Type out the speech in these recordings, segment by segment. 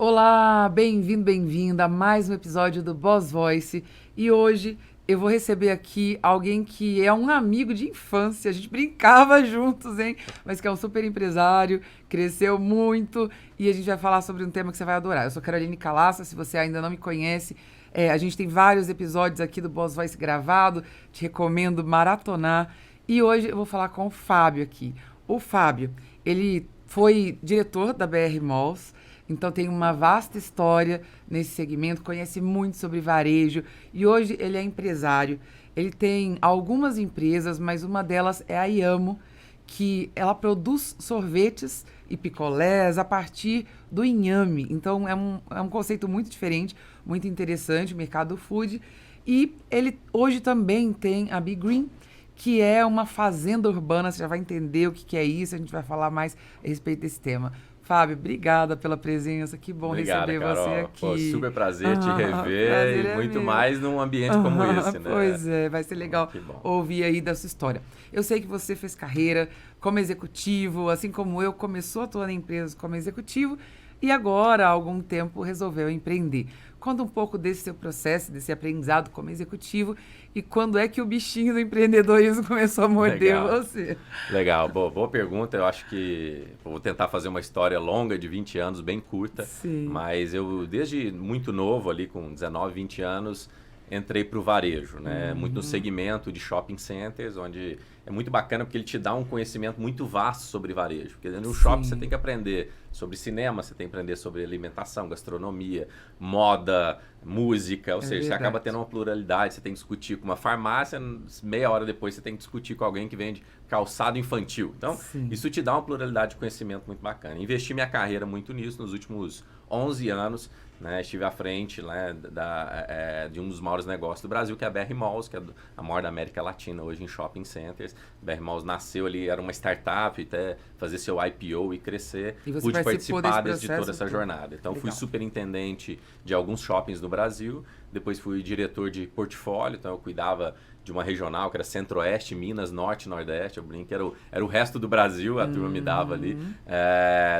Olá, bem-vindo, bem-vinda a mais um episódio do Boss Voice. E hoje eu vou receber aqui alguém que é um amigo de infância. A gente brincava juntos, hein? Mas que é um super empresário, cresceu muito e a gente vai falar sobre um tema que você vai adorar. Eu sou Caroline Calassa, se você ainda não me conhece, a gente tem vários episódios aqui do Boss Voice gravado, te recomendo maratonar. E hoje eu vou falar com o Fábio aqui. O Fábio, ele foi diretor da BR Malls, então tem uma vasta história nesse segmento, conhece muito sobre varejo e hoje ele é empresário. Ele tem algumas empresas, mas uma delas é a Iamo, que ela produz sorvetes e picolés a partir do inhame. Então é um conceito muito diferente, muito interessante, o mercado food. E ele hoje também tem a Be Green, que é uma fazenda urbana. Você já vai entender o que é isso, a gente vai falar mais a respeito desse tema. Fábio, obrigada pela presença, que bom Obrigado, receber Carol. você aqui. Pô, super prazer te rever prazer e é muito meu. mais num ambiente como esse, né? Pois é, vai ser legal Que bom. ouvir aí da sua história. Eu sei que você fez carreira como executivo, assim como eu, começou atuando em empresas como executivo e agora, há algum tempo, resolveu empreender. Conta um pouco desse seu processo, desse aprendizado como executivo e quando é que o bichinho do empreendedorismo começou a morder Legal. você. Legal, boa pergunta. Eu acho que vou tentar fazer uma história longa de 20 anos, bem curta, Sim. mas eu desde muito novo, ali com 19, 20 anos, entrei para o varejo, né? Muito no segmento de shopping centers, onde é muito bacana porque ele te dá um conhecimento muito vasto sobre varejo. Porque no shopping você tem que aprender sobre cinema, você tem que aprender sobre alimentação, gastronomia, moda, música, ou seja, você acaba tendo uma pluralidade, você tem que discutir com uma farmácia, meia hora depois você tem que discutir com alguém que vende calçado infantil. Então, isso te dá uma pluralidade de conhecimento muito bacana. Investi minha carreira muito nisso nos últimos 11 anos, né? Estive à frente, né, de um dos maiores negócios do Brasil, que é a BR Malls, que é a maior da América Latina hoje em shopping centers. A BR Malls nasceu ali, era uma startup, até fazer seu IPO e crescer. E você Pude participar de processo toda essa jornada. Então, fui legal. superintendente de alguns shoppings no Brasil, depois fui diretor de portfólio, então eu cuidava de uma regional que era Centro-Oeste, Minas, Norte, Nordeste. Eu brinco, era o resto do Brasil, a turma me dava ali.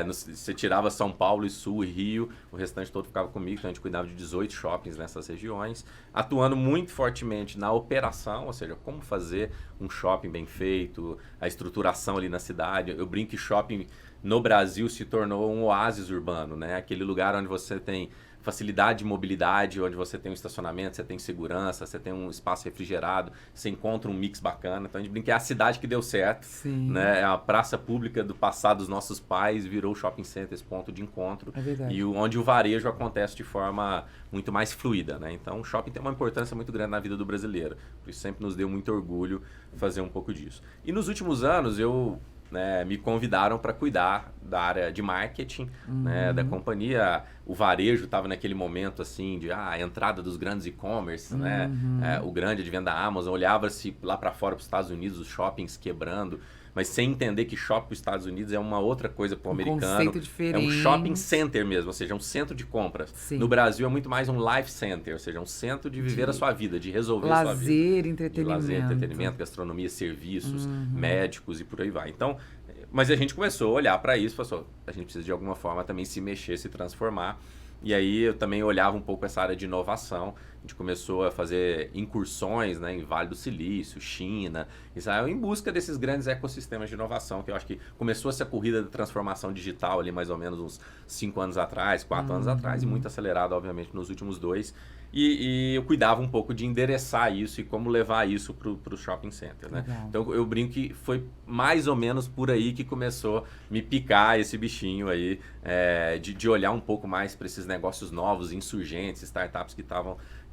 Você tirava São Paulo e Sul e Rio, o restante todo ficava comigo, então a gente cuidava de 18 shoppings nessas regiões, atuando muito fortemente na operação, ou seja, como fazer um shopping bem feito, a estruturação ali na cidade. Eu brinco que shopping no Brasil se tornou um oásis urbano, né? Aquele lugar onde você tem facilidade de mobilidade, onde você tem um estacionamento, você tem segurança, você tem um espaço refrigerado, você encontra um mix bacana. Então a gente brinca que é a cidade que deu certo, né? A praça pública do passado dos nossos pais virou o shopping center, esse ponto de encontro. É verdade. E onde o varejo acontece de forma muito mais fluida, né? Então o shopping tem uma importância muito grande na vida do brasileiro. Por isso sempre nos deu muito orgulho fazer um pouco disso. E nos últimos anos me convidaram para cuidar da área de marketing, né, da companhia. O varejo estava naquele momento assim de a entrada dos grandes e-commerce, né, o grande advento da Amazon. Olhava-se lá para fora para os Estados Unidos, os shoppings quebrando, mas sem entender que shopping para os Estados Unidos é uma outra coisa para o americano. Conceito diferente. É um shopping center mesmo, ou seja, um centro de compras. Sim. No Brasil é muito mais um life center, ou seja, um centro de viver a sua vida, de resolver a sua vida. Lazer, entretenimento. Lazer, entretenimento, gastronomia, serviços, médicos e por aí vai. Então, mas a gente começou a olhar para isso e falou, a gente precisa de alguma forma também se mexer, se transformar. E aí eu também olhava um pouco essa área de inovação. A gente começou a fazer incursões, né, em Vale do Silício, China, Israel, em busca desses grandes ecossistemas de inovação, que eu acho que começou essa corrida de transformação digital ali mais ou menos uns 5 anos atrás, 4 anos atrás, e muito acelerado, obviamente, nos últimos 2. E eu cuidava um pouco de endereçar isso e como levar isso para o shopping center, né? Então eu brinco que foi mais ou menos por aí que começou a me picar esse bichinho aí, de olhar um pouco mais para esses negócios novos, insurgentes, startups que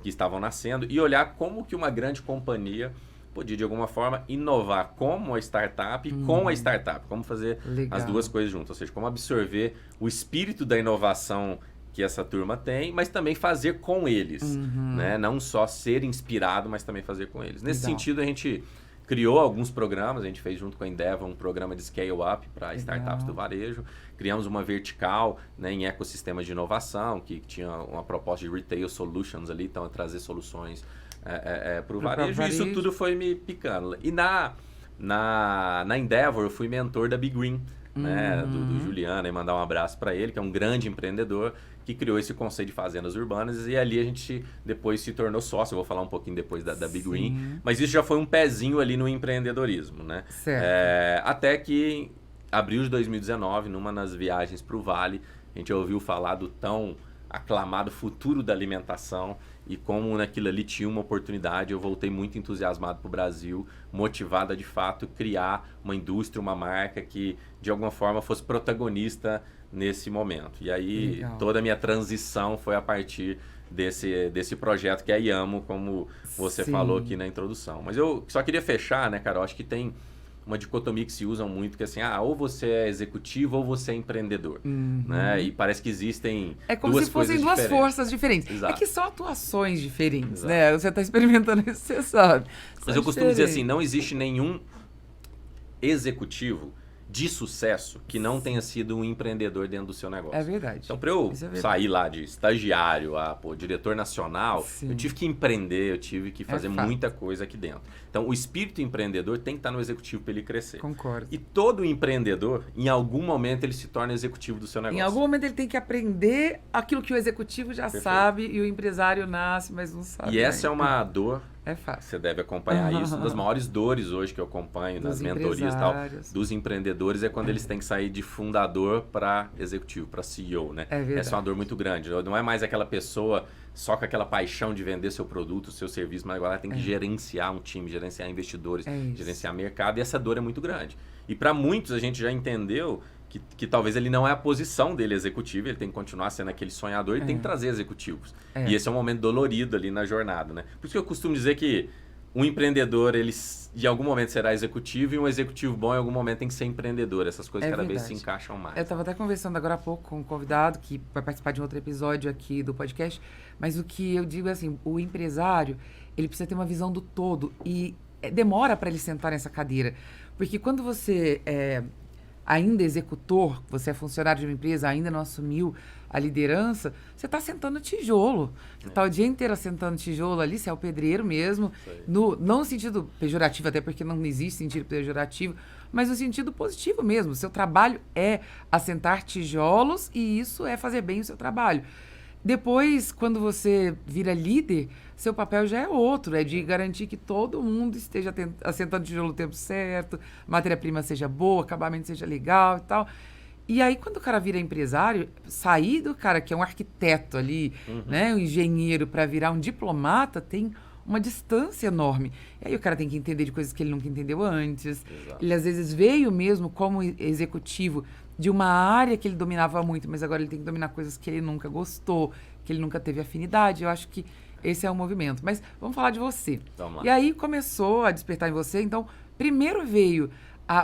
estavam nascendo, e olhar como que uma grande companhia podia, de alguma forma, inovar como a startup e com a startup, como fazer as duas coisas juntas, ou seja, como absorver o espírito da inovação que essa turma tem, mas também fazer com eles, né? Não só ser inspirado, mas também fazer com eles. Nesse sentido, a gente criou alguns programas, a gente fez junto com a Endeavor um programa de scale-up para startups do varejo, criamos uma vertical, né, em ecossistemas de inovação, que tinha uma proposta de retail solutions ali, então a trazer soluções para o varejo, e isso tudo foi me picando. E na Endeavor eu fui mentor da Be Green, né, do Juliano, e mandar um abraço para ele, que é um grande empreendedor, que criou esse conceito de fazendas urbanas, e ali a gente depois se tornou sócio. Eu vou falar um pouquinho depois da Big Green, mas isso já foi um pezinho ali no empreendedorismo, né? Certo. Até que em abril de 2019, numa das viagens para o Vale, a gente ouviu falar do tão aclamado futuro da alimentação, e como naquilo ali tinha uma oportunidade, eu voltei muito entusiasmado para o Brasil, motivado a de fato criar uma indústria, uma marca que de alguma forma fosse protagonista nesse momento. E aí toda a minha transição foi a partir desse projeto que é a Iamo, como você falou aqui na introdução. Mas eu só queria fechar, né, Carol? Acho que tem uma dicotomia que se usa muito, que é assim, ou você é executivo ou você é empreendedor, né? E parece que existem como se fossem duas forças diferentes. Exato. É que são atuações diferentes, né? Você está experimentando isso, você sabe. Mas eu costumo dizer assim, não existe nenhum executivo de sucesso que não tenha sido um empreendedor dentro do seu negócio. É verdade. Então, para eu sair lá de estagiário a diretor nacional, eu tive que empreender, eu tive que fazer muita coisa aqui dentro. Então, o espírito empreendedor tem que estar no executivo para ele crescer. Concordo. E todo empreendedor, em algum momento, ele se torna executivo do seu negócio. Em algum momento, ele tem que aprender aquilo que o executivo já sabe e o empresário nasce, mas não sabe. E essa é uma dor. É fácil. Você deve acompanhar isso. Uma das maiores dores hoje que eu acompanho nas mentorias e tal, dos empreendedores é quando eles têm que sair de fundador para executivo, para CEO, né? Essa é uma dor muito grande. Não é mais aquela pessoa só com aquela paixão de vender seu produto, seu serviço, mas agora ela tem que gerenciar um time, gerenciar investidores, gerenciar mercado, e essa dor é muito grande. E para muitos a gente já entendeu que talvez ele não é a posição dele executivo, ele tem que continuar sendo aquele sonhador e tem que trazer executivos. E esse é um momento dolorido ali na jornada, né? Por isso que eu costumo dizer que um empreendedor, ele de algum momento será executivo, e um executivo bom em algum momento tem que ser empreendedor. Essas coisas cada vez se encaixam mais. Eu estava até conversando agora há pouco com um convidado que vai participar de um outro episódio aqui do podcast, mas o que eu digo é assim, o empresário, ele precisa ter uma visão do todo e demora para ele sentar nessa cadeira. Porque quando você ainda executor, você é funcionário de uma empresa, ainda não assumiu a liderança, você está sentando tijolo. Você está o dia inteiro sentando tijolo ali, você é o pedreiro mesmo, não no sentido pejorativo, até porque não existe sentido pejorativo, mas no sentido positivo mesmo. O seu trabalho é assentar tijolos e isso é fazer bem o seu trabalho. Depois, quando você vira líder, seu papel já é outro, é de garantir que todo mundo esteja assentando tijolo no tempo certo, matéria-prima seja boa, acabamento seja legal e tal. E aí, quando o cara vira empresário, sair do cara que é um arquiteto ali, né, um engenheiro, para virar um diplomata, tem uma distância enorme. E aí o cara tem que entender de coisas que ele nunca entendeu antes. Exato. Ele, às vezes, veio mesmo como executivo de uma área que ele dominava muito, mas agora ele tem que dominar coisas que ele nunca gostou, que ele nunca teve afinidade. Eu acho que esse é o movimento. Mas vamos falar de você. Vamos lá. E aí começou a despertar em você. Então, primeiro veio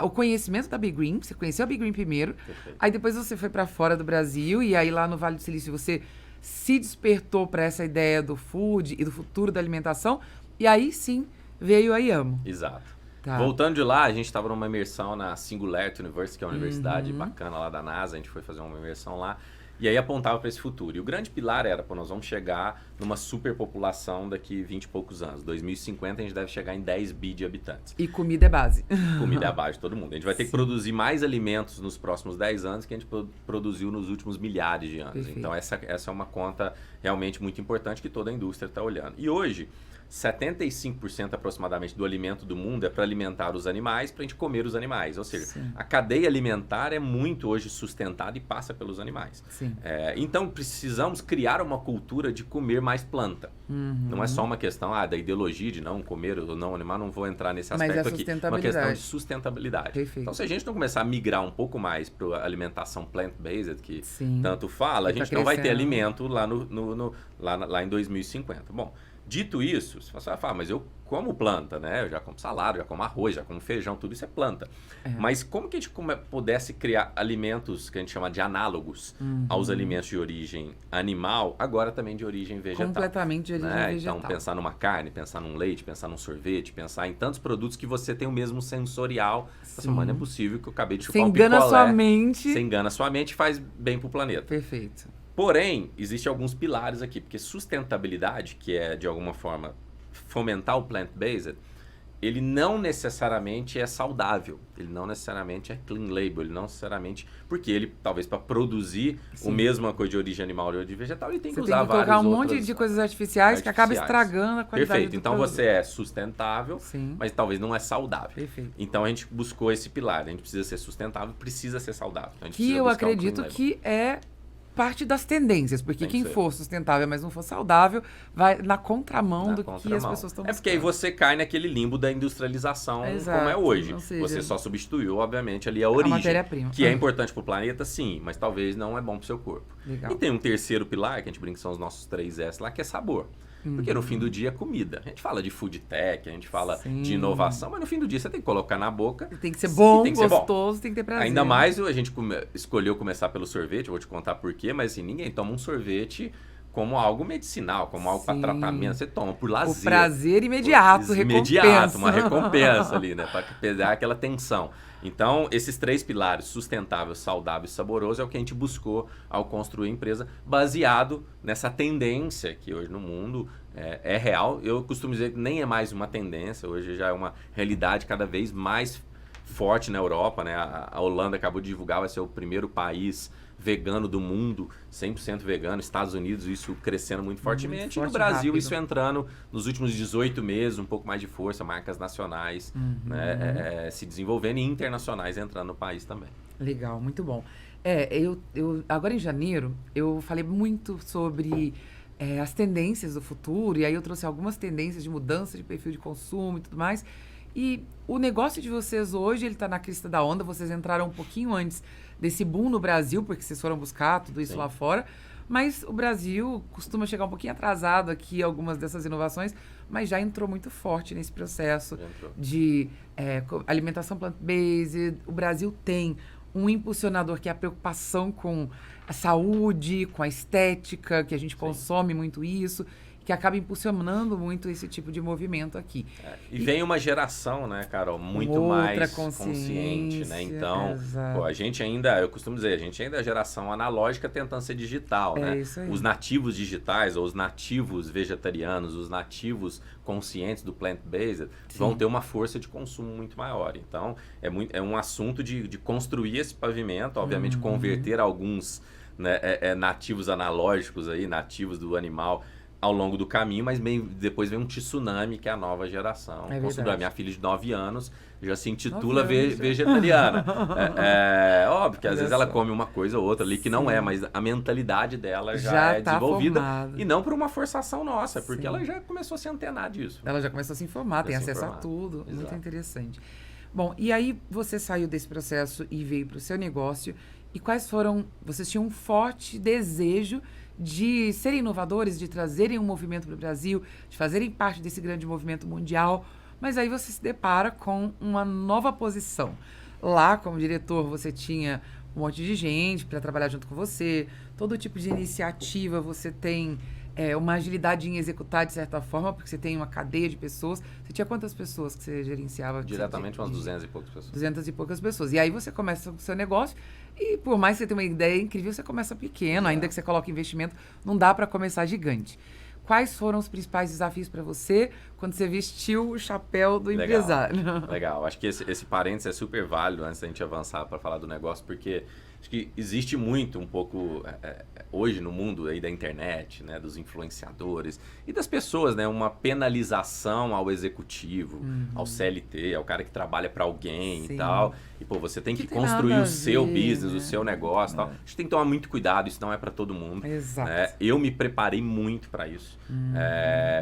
o conhecimento da Big Green. Você conheceu a Big Green primeiro. Perfeito. Aí depois você foi para fora do Brasil. E aí lá no Vale do Silício você se despertou para essa ideia do food e do futuro da alimentação. E aí sim veio a Iamo. Exato. Tá. Voltando de lá, a gente estava numa imersão na Singularity University, que é uma universidade bacana lá da NASA. A gente foi fazer uma imersão lá. E aí apontava para esse futuro. E o grande pilar era, nós vamos chegar numa superpopulação daqui 20 e poucos anos. 2050 a gente deve chegar em 10 bi de habitantes. E comida é base. Comida é a base de todo mundo. A gente vai ter que produzir mais alimentos nos próximos 10 anos que a gente produziu nos últimos milhares de anos. Perfeito. Então essa é uma conta realmente muito importante que toda a indústria está olhando. E hoje, 75% aproximadamente do alimento do mundo é para alimentar os animais, para a gente comer os animais. Ou seja, a cadeia alimentar é muito hoje sustentada e passa pelos animais. Então, precisamos criar uma cultura de comer mais planta. Não é só uma questão da ideologia de não comer ou não animal, não vou entrar nesse aspecto aqui. Uma questão de sustentabilidade. Perfeito. Então, se a gente não começar a migrar um pouco mais para a alimentação plant-based, que tanto fala, a gente não vai ter alimento lá em 2050. Bom, dito isso, você vai falar, mas eu como planta, né? Eu já como salada, já como arroz, já como feijão, tudo isso é planta. Mas como que a gente pudesse criar alimentos que a gente chama de análogos aos alimentos de origem animal, agora também de origem vegetal? Completamente de origem vegetal. Então, pensar numa carne, pensar num leite, pensar num sorvete, pensar em tantos produtos que você tem o mesmo sensorial. Essa não é possível que eu acabei de chupar um picolé. Você engana sua mente. Você engana sua mente e faz bem pro planeta. Perfeito. Porém, existem alguns pilares aqui, porque sustentabilidade, que é, de alguma forma, fomentar o plant-based, ele não necessariamente é saudável, ele não necessariamente é clean label, ele não necessariamente... Porque ele, talvez, para produzir a mesma coisa de origem animal e de vegetal, ele tem que usar vários outros... Você tem que colocar um monte de coisas artificiais que acaba estragando a qualidade Perfeito. do Então, produto. você é sustentável, mas talvez não é saudável. Perfeito. Então, a gente buscou esse pilar. A gente precisa ser sustentável, precisa ser saudável. Então, a gente que precisa eu buscar acredito que é parte das tendências, porque quem for sustentável, mas não for saudável, vai na contramão do que as pessoas estão buscando. É porque aí você cai naquele limbo da industrialização, como é hoje. Você só substituiu, obviamente, ali a origem. A matéria-prima. Que é importante para o planeta, sim, mas talvez não é bom para o seu corpo. Legal. E tem um terceiro pilar, que a gente brinca que são os nossos 3S lá, que é sabor. Porque no fim do dia é comida. A gente fala de food tech, a gente fala de inovação, mas no fim do dia você tem que colocar na boca. Tem que ser bom, gostoso, tem que ter prazer. Ainda mais a gente escolheu começar pelo sorvete, eu vou te contar por quê, mas assim, ninguém toma um sorvete como algo medicinal, como algo para tratamento. Você toma por lazer. O prazer imediato, recompensa. Uma recompensa ali, né? Para pegar aquela tensão. Então, esses 3 pilares, sustentável, saudável e saboroso, é o que a gente buscou ao construir a empresa, baseado nessa tendência que hoje no mundo é real. Eu costumo dizer que nem é mais uma tendência, hoje já é uma realidade cada vez mais forte na Europa, né? A Holanda acabou de divulgar, vai ser o primeiro país vegano do mundo, 100% vegano, Estados Unidos, isso crescendo muito fortemente, e no Brasil isso entrando nos últimos 18 meses, um pouco mais de força, marcas nacionais né, se desenvolvendo e internacionais entrando no país também. Legal, muito bom. Eu agora em janeiro, eu falei muito sobre as tendências do futuro, e aí eu trouxe algumas tendências de mudança de perfil de consumo e tudo mais, e o negócio de vocês hoje, ele está na crista da onda, vocês entraram um pouquinho antes desse boom no Brasil, porque vocês foram buscar tudo isso lá fora, mas o Brasil costuma chegar um pouquinho atrasado aqui, algumas dessas inovações, mas já entrou muito forte nesse processo de alimentação plant-based. O Brasil tem um impulsionador que é a preocupação com a saúde, com a estética, que a gente consome muito isso, que acaba impulsionando muito esse tipo de movimento aqui. E vem uma geração, né, Carol, muito mais consciente, né? Então, a gente ainda, eu costumo dizer, a gente ainda é a geração analógica tentando ser digital, né? Isso aí. Os nativos digitais, ou os nativos vegetarianos, os nativos conscientes do plant-based, vão ter uma força de consumo muito maior. Então, é um assunto de construir esse pavimento, obviamente converter alguns nativos analógicos aí, nativos do animal, ao longo do caminho, mas depois vem um tsunami, que é a nova geração. Minha filha de 9 anos já se intitula vegetariana. Óbvio que às vezes ela come uma coisa ou outra ali que não é, mas a mentalidade dela já é desenvolvida. Formada. E não por uma forçação nossa, porque ela já começou a se antenar disso. Ela já começou a se informar, tem acesso a tudo. Exato. Muito interessante. Bom, e aí você saiu desse processo e veio para o seu negócio. E quais foram... Vocês tinham um forte desejo de serem inovadores, de trazerem um movimento para o Brasil, de fazerem parte desse grande movimento mundial, mas aí você se depara com uma nova posição. Lá, como diretor, você tinha um monte de gente para trabalhar junto com você, todo tipo de iniciativa, você tem uma agilidade em executar de certa forma, porque você tem uma cadeia de pessoas. Você tinha quantas pessoas que você gerenciava? Diretamente umas 200 e poucas pessoas. 200 e poucas pessoas. E aí você começa o seu negócio e por mais que você tenha uma ideia incrível, você começa pequeno, ainda que você coloque investimento, não dá para começar gigante. Quais foram os principais desafios para você quando você vestiu o chapéu do empresário? Legal. Acho que esse parênteses é super válido antes da gente avançar para falar do negócio, porque acho que existe muito um pouco hoje no mundo aí da internet, né, dos influenciadores e das pessoas, né, uma penalização ao executivo, ao CLT, ao cara que trabalha para alguém e tal. E pô, você tem que construir o seu business, o seu negócio, e tal. A gente tem que tomar muito cuidado, isso não é para todo mundo. Exato. Né? Eu me preparei muito para isso,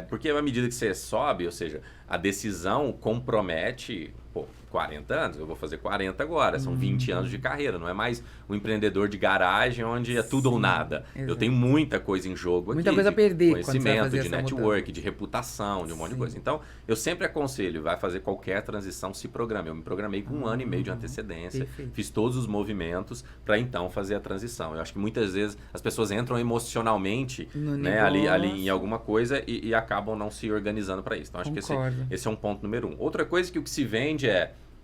porque à medida que você sobe, ou seja, a decisão compromete 40 anos, eu vou fazer 40 agora, são 20 anos de carreira, não é mais um empreendedor de garagem onde é tudo ou nada. Exato. Eu tenho muita coisa em jogo muita aqui, coisa a perder, conhecimento, de network, de reputação, de um monte de coisa. Então, eu sempre aconselho, vai fazer qualquer transição, se programe. Eu me programei com 1 ano e meio de antecedência, fiz todos os movimentos para então fazer a transição. Eu acho que muitas vezes as pessoas entram emocionalmente, né, ali em alguma coisa e acabam não se organizando para isso. Então, acho que esse é um ponto número 1. Outra coisa que o que se vende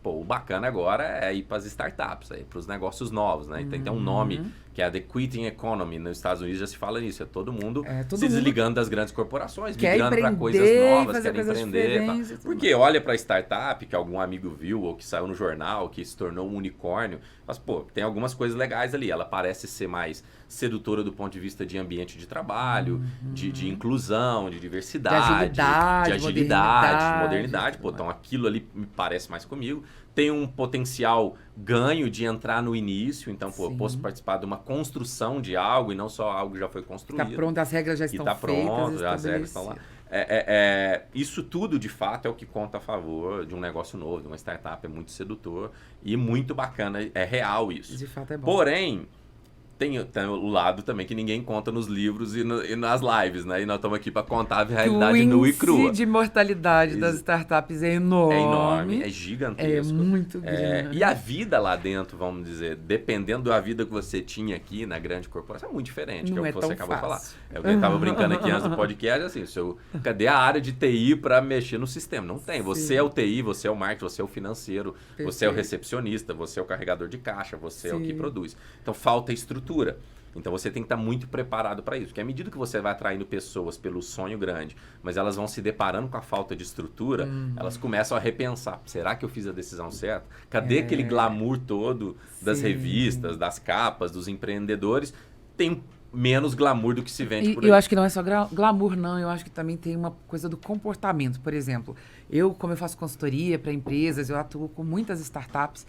o bacana agora é ir para as startups, para os negócios novos, né? Tem que ter um nome que é a The Quitting Economy. Nos Estados Unidos já se fala nisso, é todo mundo todo se mundo desligando das grandes corporações, quer migrando para coisas novas, querem empreender. Tá? Porque olha para a startup que algum amigo viu ou que saiu no jornal, que se tornou um unicórnio, mas pô, tem algumas coisas legais ali. Ela parece ser mais sedutora do ponto de vista de ambiente de trabalho, de inclusão, de diversidade, de agilidade, modernidade. Pô, então aquilo ali me parece mais comigo. Tem um potencial ganho de entrar no início, então, pô, eu posso participar de uma construção de algo e não só algo que já foi construído. Está pronto, as regras já estão feitas. Pronto, já as regras estão lá. Isso tudo, de fato, é o que conta a favor de um negócio novo, de uma startup. É muito sedutor e muito bacana, é real isso. De fato é bom. Porém, tem o lado também que ninguém conta nos livros e nas lives, né? E nós estamos aqui para contar a realidade nua e crua. O índice de mortalidade das startups é enorme. É enorme, é gigantesco. É muito grande. E a vida lá dentro, vamos dizer, dependendo da vida que você tinha aqui na grande corporação, é muito diferente, que é o que você acabou de falar. É o que eu estava brincando aqui antes do podcast, assim, cadê a área de TI para mexer no sistema? Não tem. Você é o TI, você é o marketing, você é o financeiro, perfeito. Você é o recepcionista, você é o carregador de caixa, você é o que produz. Então falta estrutura. Então você tem que estar muito preparado para isso. Porque à medida que você vai atraindo pessoas pelo sonho grande, mas elas vão se deparando com a falta de estrutura, elas começam a repensar. Será que eu fiz a decisão certa? Cadê aquele glamour todo das revistas, das capas, dos empreendedores? Tem menos glamour do que se vende por aí. Eu acho que não é só glamour, não. Eu acho que também tem uma coisa do comportamento. Por exemplo, como eu faço consultoria para empresas, eu atuo com muitas startups.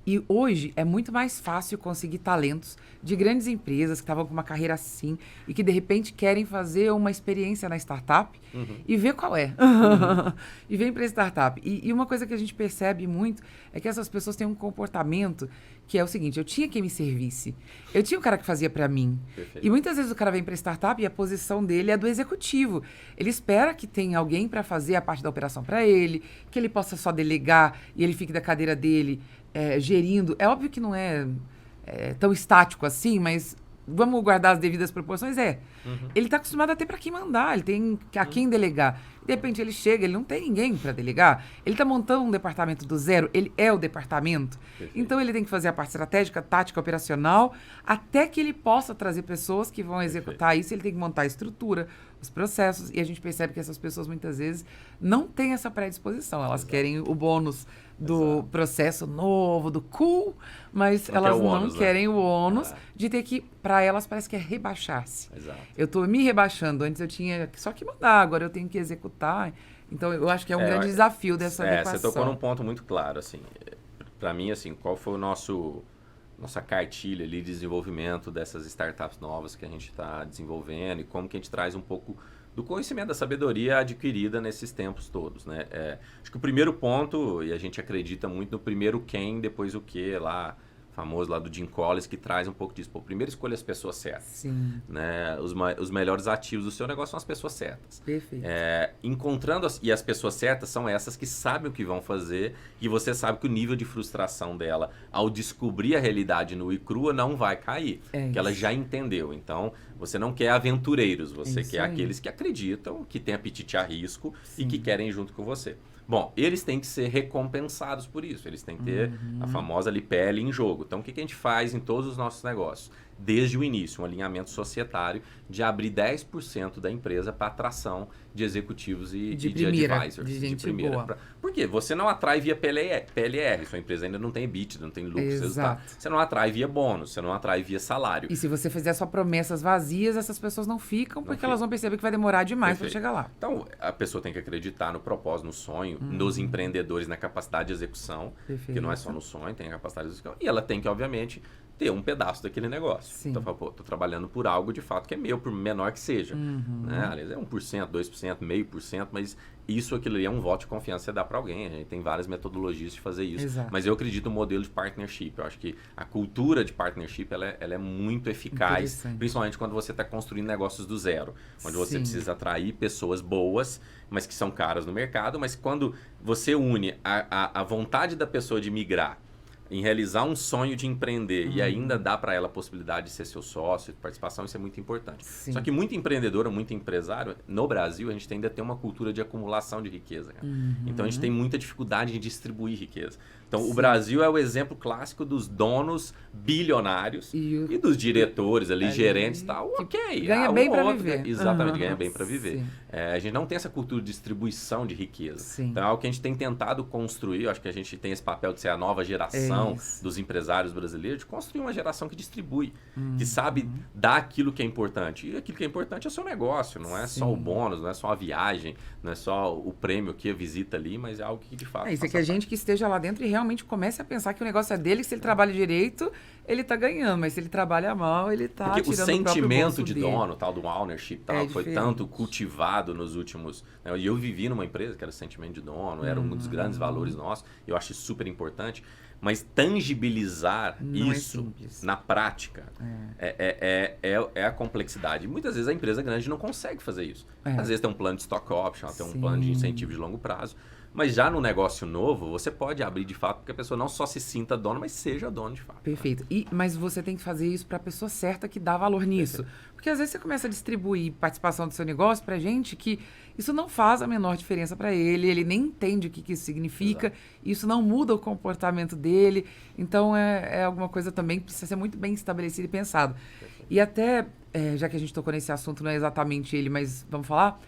E hoje é muito mais fácil conseguir talentos de grandes empresas que estavam com uma carreira assim e que, de repente, querem fazer uma experiência na startup e ver qual é. E vem para a startup. E uma coisa que a gente percebe muito é que essas pessoas têm um comportamento que é o seguinte: eu tinha quem me servisse. Eu tinha um cara que fazia para mim. Perfeito. E muitas vezes o cara vem para a startup e a posição dele é do executivo. Ele espera que tenha alguém para fazer a parte da operação para ele, que ele possa só delegar e ele fique da cadeira dele gerindo. É óbvio que não é tão estático assim, mas vamos guardar as devidas proporções. Ele está acostumado a ter para quem mandar, ele tem a quem delegar. De repente ele chega, ele não tem ninguém para delegar. Ele está montando um departamento do zero, ele é o departamento. Perfeito. Então ele tem que fazer a parte estratégica, tática, operacional, até que ele possa trazer pessoas que vão executar isso. Ele tem que montar a estrutura, os processos, e a gente percebe que essas pessoas muitas vezes não têm essa predisposição. Elas querem o bônus do processo novo, do cool, mas elas não querem o ônus de ter que, para elas parece que é rebaixar-se. Eu estou me rebaixando, antes eu tinha só que mandar, agora eu tenho que executar. Então eu acho que é um grande desafio dessa adequação. Você tocou num ponto muito claro, assim, para mim, assim, qual foi nossa cartilha ali de desenvolvimento dessas startups novas que a gente está desenvolvendo e como que a gente traz um pouco do conhecimento, da sabedoria adquirida nesses tempos todos, né? Acho que o primeiro ponto, e a gente acredita muito no primeiro quem, depois o que, lá, famoso lá do Jim Collins, que traz um pouco disso. Pô, primeiro escolha as pessoas certas. Sim. Né? Os melhores ativos do seu negócio são as pessoas certas. Perfeito. Encontrando e as pessoas certas são essas que sabem o que vão fazer e você sabe que o nível de frustração dela ao descobrir a realidade nua e crua não vai cair. Porque ela já entendeu. Então, você não quer aventureiros, você quer aqueles que acreditam, que têm apetite a risco e que querem ir junto com você. Bom, eles têm que ser recompensados por isso. Eles têm que ter a famosa ali pele em jogo. Então, o que a gente faz em todos os nossos negócios? Desde o início, um alinhamento societário de abrir 10% da empresa para atração de executivos e de advisors. De gente boa. Por quê? Você não atrai via PLR. Sua empresa ainda não tem EBITDA, não tem lucro. Você não atrai via bônus, você não atrai via salário. E se você fizer só promessas vazias, essas pessoas não ficam, porque elas vão perceber que vai demorar demais para chegar lá. Então, a pessoa tem que acreditar no propósito, no sonho, nos empreendedores, na capacidade de execução, que não é só no sonho, tem a capacidade de execução. E ela tem que, obviamente, ter um pedaço daquele negócio. Sim. Então, tô trabalhando por algo de fato que é meu, por menor que seja. Né? Aliás, é 1%, 2%, 0,5%, mas aquilo ali é um voto de confiança que você dá para alguém. A gente tem várias metodologias de fazer isso. Exato. Mas eu acredito no modelo de partnership. Eu acho que a cultura de partnership ela é muito eficaz, principalmente quando você está construindo negócios do zero, onde você precisa atrair pessoas boas, mas que são caras no mercado. Mas quando você une a vontade da pessoa de migrar em realizar um sonho de empreender e ainda dá para ela a possibilidade de ser seu sócio, de participação, isso é muito importante. Sim. Só que muito empreendedor, muito empresário, no Brasil, a gente ainda tem uma cultura de acumulação de riqueza. Cara. Então, a gente tem muita dificuldade em distribuir riqueza. Então, o Brasil é o exemplo clássico dos donos bilionários e dos diretores ali, gerentes e tal. Ok. Ganha bem para viver. Exatamente, ganha bem para viver. A gente não tem essa cultura de distribuição de riqueza. Sim. Então, é algo que a gente tem tentado construir. Eu acho que a gente tem esse papel de ser a nova geração dos empresários brasileiros, de construir uma geração que distribui, que sabe dar aquilo que é importante. E aquilo que é importante é o seu negócio, não é só o bônus, não é só a viagem, não é só o prêmio que a visita ali, mas é algo que de fato... Isso é que a gente que esteja lá dentro e realmente comece a pensar que o negócio é dele, que se ele trabalha direito, ele tá ganhando, mas se ele trabalha mal, ele tá Porque tirando o sentimento o de dele. dono, tal do ownership, tal, foi tanto cultivado nos últimos... Né? E eu vivi numa empresa que era sentimento de dono, era um dos grandes valores nossos, eu acho isso super importante, mas tangibilizar não isso na prática é a complexidade. Muitas vezes a empresa grande não consegue fazer isso. Às vezes tem um plano de stock option, tem um plano de incentivo de longo prazo, mas já no negócio novo, você pode abrir de fato, porque a pessoa não só se sinta dona, mas seja dona de fato. Perfeito. Mas você tem que fazer isso para a pessoa certa que dá valor nisso. Perfeito. Porque às vezes você começa a distribuir participação do seu negócio para gente que isso não faz a menor diferença para ele nem entende o que isso significa, isso não muda o comportamento dele. Então é alguma coisa também que precisa ser muito bem estabelecida e pensado. Perfeito. E até, já que a gente tocou nesse assunto, não é exatamente ele, mas vamos falar...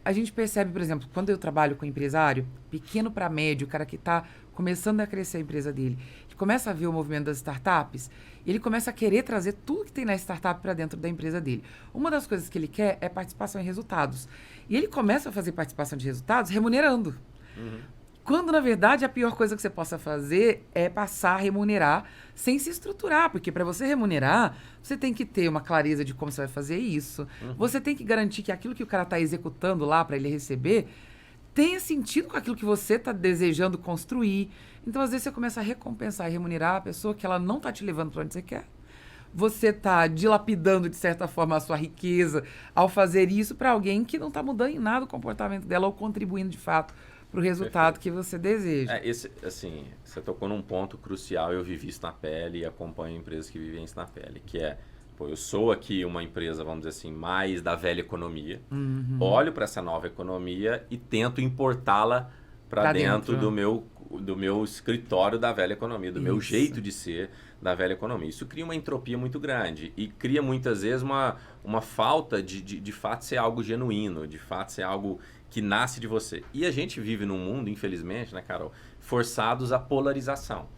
a gente percebe, por exemplo, quando eu trabalho com empresário, pequeno para médio, o cara que está começando a crescer a empresa dele, ele começa a ver o movimento das startups e ele começa a querer trazer tudo que tem na startup para dentro da empresa dele. Uma das coisas que ele quer é participação em resultados. E ele começa a fazer participação de resultados remunerando. Quando, na verdade, a pior coisa que você possa fazer é passar a remunerar sem se estruturar. Porque para você remunerar, você tem que ter uma clareza de como você vai fazer isso. Você tem que garantir que aquilo que o cara está executando lá para ele receber tenha sentido com aquilo que você está desejando construir. Então, às vezes, você começa a recompensar e remunerar a pessoa que ela não está te levando para onde você quer. Você está dilapidando, de certa forma, a sua riqueza ao fazer isso para alguém que não está mudando em nada o comportamento dela ou contribuindo, de fato, para o resultado que você deseja. Assim, você tocou num ponto crucial, eu vivi isso na pele e acompanho empresas que vivem isso na pele, que é, eu sou aqui uma empresa, vamos dizer assim, mais da velha economia, olho para essa nova economia e tento importá-la para dentro do meu escritório da velha economia, do meu jeito de ser da velha economia. Isso cria uma entropia muito grande e cria muitas vezes uma falta de fato ser algo genuíno, de fato ser algo que nasce de você. E a gente vive num mundo, infelizmente, né, Carol, forçados à polarização.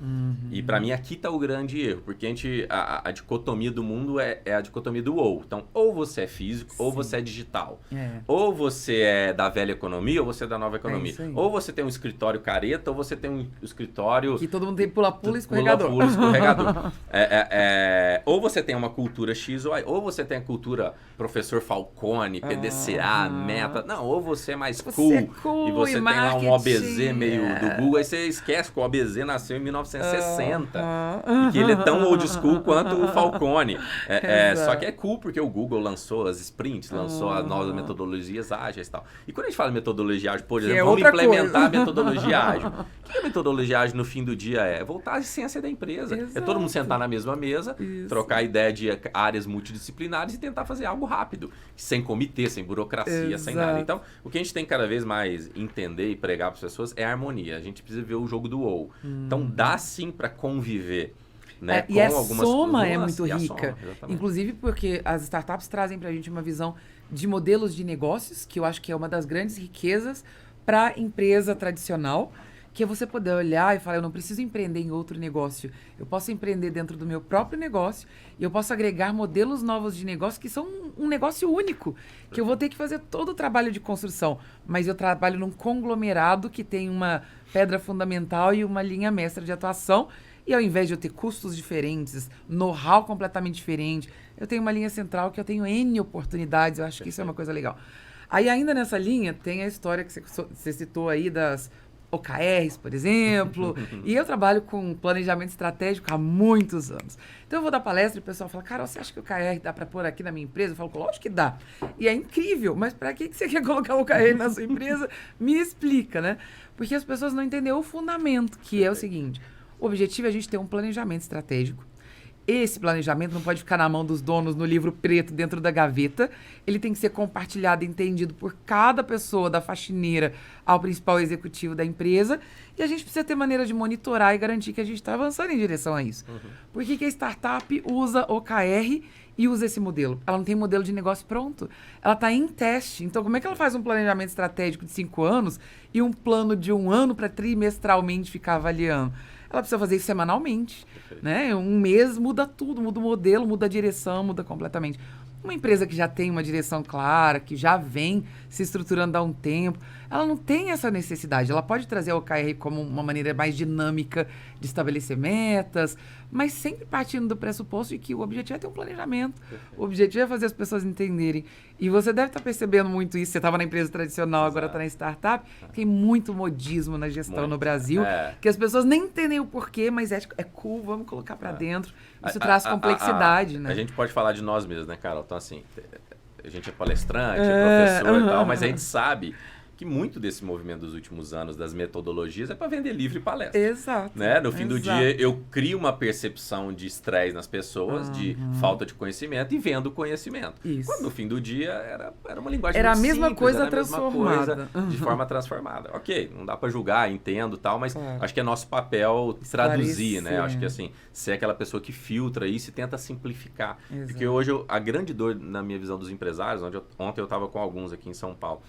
E para mim aqui está o grande erro, porque a dicotomia do mundo é a dicotomia do ou. Então, ou você é físico, ou você é digital. Ou você é da velha economia, ou você é da nova economia. Ou você tem um escritório careta, ou você tem um escritório... Que todo mundo tem pula-pula e escorregador. Pula-pula, escorregador. Ou você tem uma cultura X, ou você tem a cultura professor Falcone, PDCA, Meta. Não, ou você é mais cool, e você tem lá um OBZ meio do Google, aí você esquece que o OBZ nasceu em 1960 e que ele é tão old school quanto o Falcone. Só que é cool porque o Google lançou as sprints, lançou as novas metodologias ágeis e tal. E quando a gente fala metodologia ágil, por exemplo, vamos implementar a metodologia ágil. O que a metodologia ágil no fim do dia é? Voltar à essência da empresa. É todo mundo sentar na mesma mesa, trocar ideia de áreas multidisciplinares e tentar fazer algo rápido, sem comitê, sem burocracia, sem nada. Então, o que a gente tem cada vez mais entender e pregar para as pessoas é a harmonia. A gente precisa ver o jogo do ou. Então, dá sim para conviver. Né, e a soma é muito rica. Inclusive porque as startups trazem para a gente uma visão de modelos de negócios, que eu acho que é uma das grandes riquezas para a empresa tradicional, que é você poder olhar e falar, eu não preciso empreender em outro negócio. Eu posso empreender dentro do meu próprio negócio e eu posso agregar modelos novos de negócio que são um negócio único, que eu vou ter que fazer todo o trabalho de construção. Mas eu trabalho num conglomerado que tem uma pedra fundamental e uma linha mestra de atuação. E ao invés de eu ter custos diferentes, know-how completamente diferente, eu tenho uma linha central que eu tenho N oportunidades. Eu acho que isso é uma coisa legal. Aí ainda nessa linha tem a história que você citou aí das OKRs, por exemplo, e eu trabalho com planejamento estratégico há muitos anos. Então eu vou dar palestra e o pessoal fala, Carol, você acha que o OKR dá para pôr aqui na minha empresa? Eu falo, lógico que dá. E é incrível, mas para que você quer colocar o OKR na sua empresa? Me explica, né? Porque as pessoas não entenderam o fundamento, que é o seguinte, O objetivo é a gente ter um planejamento estratégico. Esse planejamento não pode ficar na mão dos donos no livro preto dentro da gaveta. Ele tem que ser compartilhado e entendido por cada pessoa, da faxineira ao principal executivo da empresa. E a gente precisa ter maneira de monitorar e garantir que a gente está avançando em direção a isso. Por que a startup usa OKR e usa esse modelo? Ela não tem modelo de negócio pronto. Ela está em teste. Então, como é que ela faz um planejamento estratégico de 5 anos e um plano de 1 ano para trimestralmente ficar avaliando? Ela precisa fazer isso semanalmente, né? Um mês muda tudo, muda o modelo, muda a direção, muda completamente. Uma empresa que já tem uma direção clara, que já vem se estruturando há um tempo, ela não tem essa necessidade. Ela pode trazer o OKR como uma maneira mais dinâmica de estabelecer metas, mas sempre partindo do pressuposto de que o objetivo é ter um planejamento. O objetivo é fazer as pessoas entenderem. E você deve estar percebendo muito isso. Você estava na empresa tradicional, agora está na startup. Tem muito modismo na gestão no Brasil, que as pessoas nem entendem o porquê, mas é cool, vamos colocar para dentro. Isso traz complexidade, né? A gente pode falar de nós mesmos, né, Carol? Então, assim, a gente é palestrante, é professor e tal, mas a gente sabe que muito desse movimento dos últimos anos, das metodologias, é para vender livro e palestra. Exato. Né? No fim do dia, eu crio uma percepção de estresse nas pessoas, de falta de conhecimento, e vendo conhecimento. Isso. Quando no fim do dia era uma linguagem era muito a mesma simples, coisa era a transformada. mesma coisa de forma transformada. Ok, não dá para julgar, entendo tal, mas acho que é nosso papel traduzir, né? Acho que assim, ser aquela pessoa que filtra isso e tenta simplificar. Exato. Porque hoje a grande dor, na minha visão dos empresários, ontem eu estava com alguns aqui em São Paulo,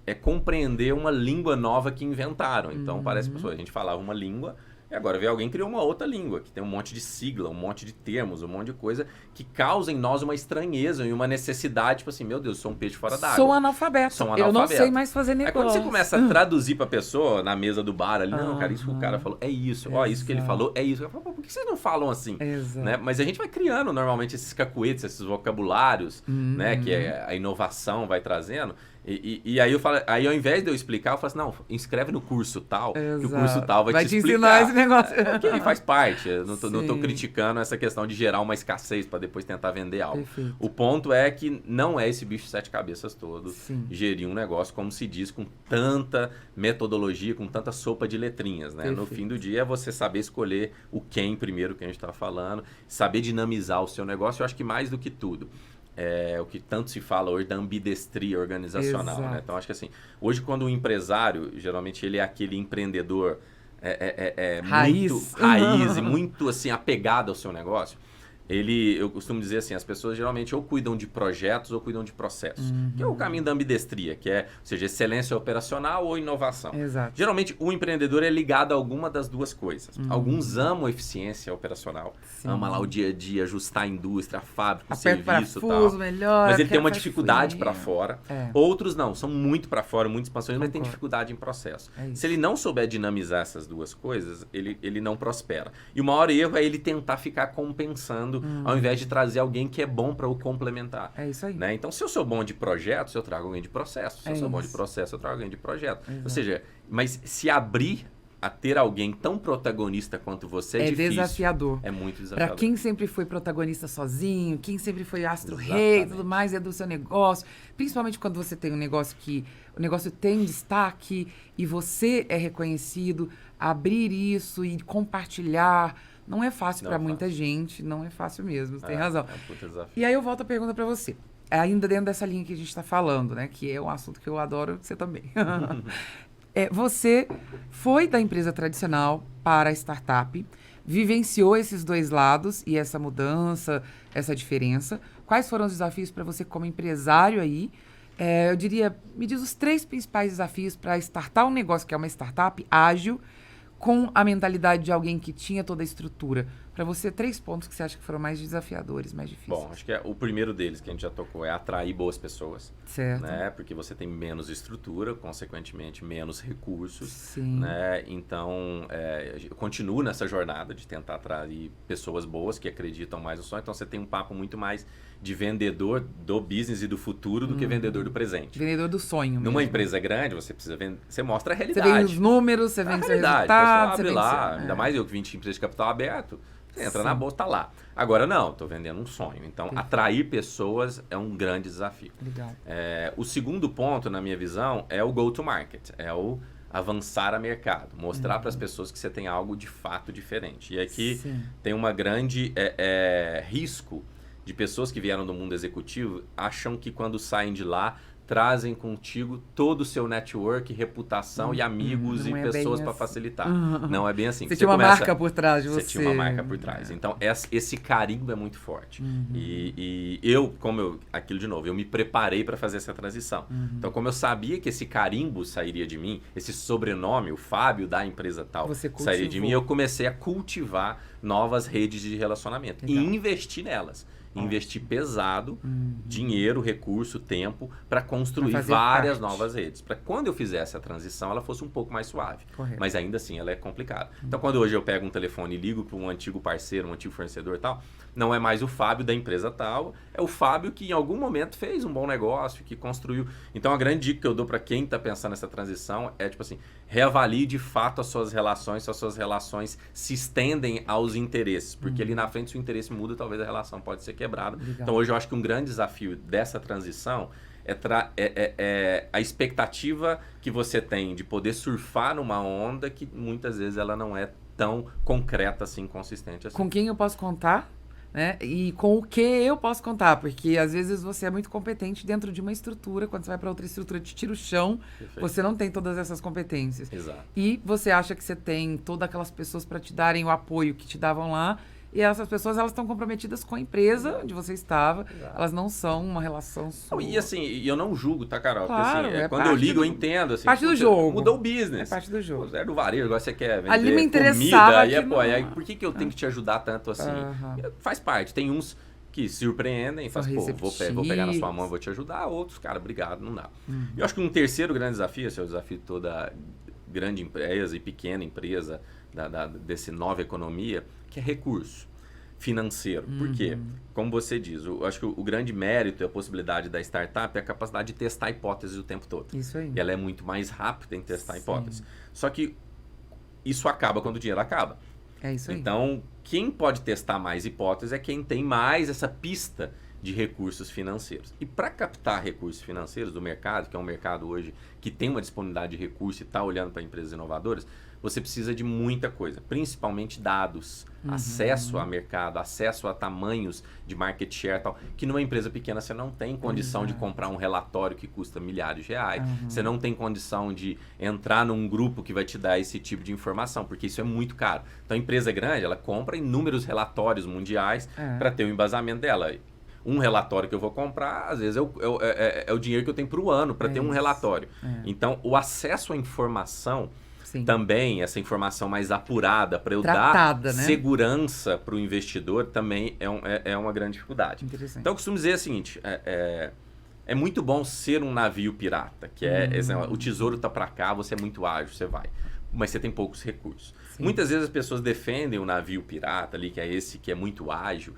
é compreender uma língua nova que inventaram. Então, parece que a gente falava uma língua e agora veio alguém e criou uma outra língua, que tem um monte de sigla, um monte de termos, um monte de coisa que causa em nós uma estranheza e uma necessidade, tipo assim, meu Deus, sou um peixe fora d'água. Sou analfabeto. Eu não sei mais fazer negócio. É quando você começa a traduzir pra pessoa na mesa do bar ali, não, cara, isso que o cara falou, é isso, ó, isso que ele falou, é isso. Eu falo, por que vocês não falam assim? Né? Mas a gente vai criando normalmente esses cacuetes, esses vocabulários, né, que a inovação vai trazendo. E aí eu falo, aí ao invés de eu explicar, eu falo assim, não, inscreve no curso tal, que o curso tal vai te explicar. Ensinar esse negócio. Ok, faz parte. Eu não tô criticando essa questão de gerar uma escassez para depois tentar vender algo. Perfeito. O ponto é que não é esse bicho de 7 cabeças todo gerir um negócio, como se diz, com tanta metodologia, com tanta sopa de letrinhas, né? No fim do dia é você saber escolher o quem primeiro, que a gente está falando, saber dinamizar o seu negócio, eu acho que mais do que tudo. É o que tanto se fala hoje da ambidestria organizacional, né? Então, acho que assim, hoje quando o empresário, geralmente ele é aquele empreendedor raiz. Muito raiz e muito assim, apegado ao seu negócio, eu costumo dizer assim, as pessoas geralmente ou cuidam de projetos ou cuidam de processos, que é o caminho da ambidestria, que é, ou seja, excelência operacional ou inovação. Exato. Geralmente, o empreendedor é ligado a alguma das duas coisas. Alguns amam a eficiência operacional, ama lá o dia a dia, ajustar a indústria, a fábrica, o serviço e tal. Melhor, mas ele tem uma dificuldade para fora. Outros não, são muito para fora, muito expansões, mas tem dificuldade em processo. Se ele não souber dinamizar essas duas coisas, ele não prospera. E o maior erro é ele tentar ficar compensando ao invés de trazer alguém que é bom para o complementar. É isso aí. Né? Então, se eu sou bom de projetos, eu trago alguém de processo. Se eu sou bom de processo, eu trago alguém de projeto. Exato. Ou seja, mas se abrir a ter alguém tão protagonista quanto você é difícil. É desafiador. É muito desafiador. Para quem sempre foi protagonista sozinho, quem sempre foi astro-rei e tudo mais, é do seu negócio. Principalmente quando você tem um negócio que o negócio tem destaque e você é reconhecido, abrir isso e compartilhar. Não é fácil para muita gente, não é fácil mesmo, você tem razão. É um puta desafio. E aí eu volto a pergunta para você. Ainda dentro dessa linha que a gente está falando, né? Que é um assunto que eu adoro, você também. Você foi da empresa tradicional para a startup, vivenciou esses dois lados e essa mudança, essa diferença. Quais foram os desafios para você como empresário aí? Eu diria, me diz os 3 principais desafios para startar um negócio que é uma startup ágil, com a mentalidade de alguém que tinha toda a estrutura. Para você, 3 pontos que você acha que foram mais desafiadores, mais difíceis. Bom, acho que o primeiro deles que a gente já tocou é atrair boas pessoas. Certo. Né? Porque você tem menos estrutura, consequentemente menos recursos. Sim. Né? Então, eu continuo nessa jornada de tentar atrair pessoas boas que acreditam mais no sonho. Então, você tem um papo muito mais de vendedor do business e do futuro do que vendedor do presente. Vendedor do sonho. Numa mesmo. empresa grande, você precisa vender, você mostra a realidade. Você vê os números, você vê o seu resultado. Você abre lá, ainda mais eu que vim de empresa de capital aberto, você entra na bolsa, tá lá. Agora não, estou vendendo um sonho. Então, atrair pessoas é um grande desafio. Legal. O segundo ponto, na minha visão, é o go-to-market. avançar a mercado, mostrar para as pessoas que você tem algo de fato diferente. E aqui Sim. tem uma grande risco de pessoas que vieram do mundo executivo, acham que quando saem de lá trazem contigo todo o seu network, reputação e amigos e pessoas para facilitar. Não é bem assim. Você tinha uma marca por trás de você. Você tinha uma marca por trás. Então, esse carimbo é muito forte. E eu, aquilo de novo, eu me preparei para fazer essa transição. Então, como eu sabia que esse carimbo sairia de mim, esse sobrenome, o Fábio da empresa tal, sairia de mim, eu comecei a cultivar novas redes de relacionamento e investir nelas. Investir pesado, dinheiro, recurso, tempo, para construir várias novas redes. Para quando eu fizesse a transição, ela fosse um pouco mais suave. Correto. Mas ainda assim, ela é complicada. Então, quando hoje eu pego um telefone e ligo para um antigo parceiro, um antigo fornecedor e tal, não é mais o Fábio da empresa tal, é o Fábio que em algum momento fez um bom negócio, que construiu. Então, a grande dica que eu dou para quem está pensando nessa transição é, tipo assim, reavalie de fato as suas relações, se as suas relações se estendem aos interesses. Porque ali na frente, se o interesse muda, talvez a relação pode ser quebrada. Legal. Então, hoje eu acho que um grande desafio dessa transição é a expectativa que você tem de poder surfar numa onda que muitas vezes ela não é tão concreta assim, consistente assim. Com quem eu posso contar? Né? E com o que eu posso contar, porque às vezes você é muito competente dentro de uma estrutura, quando você vai para outra estrutura, te tira o chão, Perfeito. você não tem todas essas competências. Exato. E você acha que você tem todas aquelas pessoas para te darem o apoio que te davam lá, e essas pessoas, elas estão comprometidas com a empresa onde você estava, elas não são uma relação sua. E assim, eu não julgo, tá, Carol? Claro, Porque, assim, é quando eu ligo, eu entendo. Assim, parte do jogo. Mudou o business. É parte do jogo. Zero do varejo, agora você quer vender Ali me interessava comida, aí por que eu tenho que te ajudar tanto assim? Aham. Faz parte. Tem uns que surpreendem, faz, vou pegar na sua mão, vou te ajudar. Outros, cara, obrigado, não dá. Eu acho que um terceiro grande desafio, esse é o desafio de toda grande empresa e pequena empresa desse nova economia, que é recurso financeiro. Por quê? Como você diz, eu acho que o grande mérito e a possibilidade da startup é a capacidade de testar hipóteses o tempo todo. Isso aí. E ela é muito mais rápida em testar hipóteses. Só que isso acaba quando o dinheiro acaba. É isso aí. Então, quem pode testar mais hipóteses é quem tem mais essa pista de recursos financeiros. E para captar recursos financeiros do mercado, que é um mercado hoje que tem uma disponibilidade de recurso e está olhando para empresas inovadoras, você precisa de muita coisa, principalmente dados, acesso a mercado, acesso a tamanhos de market share e tal, que numa empresa pequena você não tem condição de comprar um relatório que custa milhares de reais, você não tem condição de entrar num grupo que vai te dar esse tipo de informação, porque isso é muito caro. Então a empresa grande, ela compra inúmeros relatórios mundiais para ter o embasamento dela. Um relatório que eu vou comprar, às vezes é o dinheiro que eu tenho para o ano, para ter um relatório. Então o acesso à informação, também, essa informação mais apurada para eu dar segurança para o investidor também é uma grande dificuldade. Então eu costumo dizer o seguinte, é muito bom ser um navio pirata, que o tesouro está para cá, você é muito ágil, você vai. Mas você tem poucos recursos. Muitas vezes as pessoas defendem o navio pirata ali, que é esse que é muito ágil,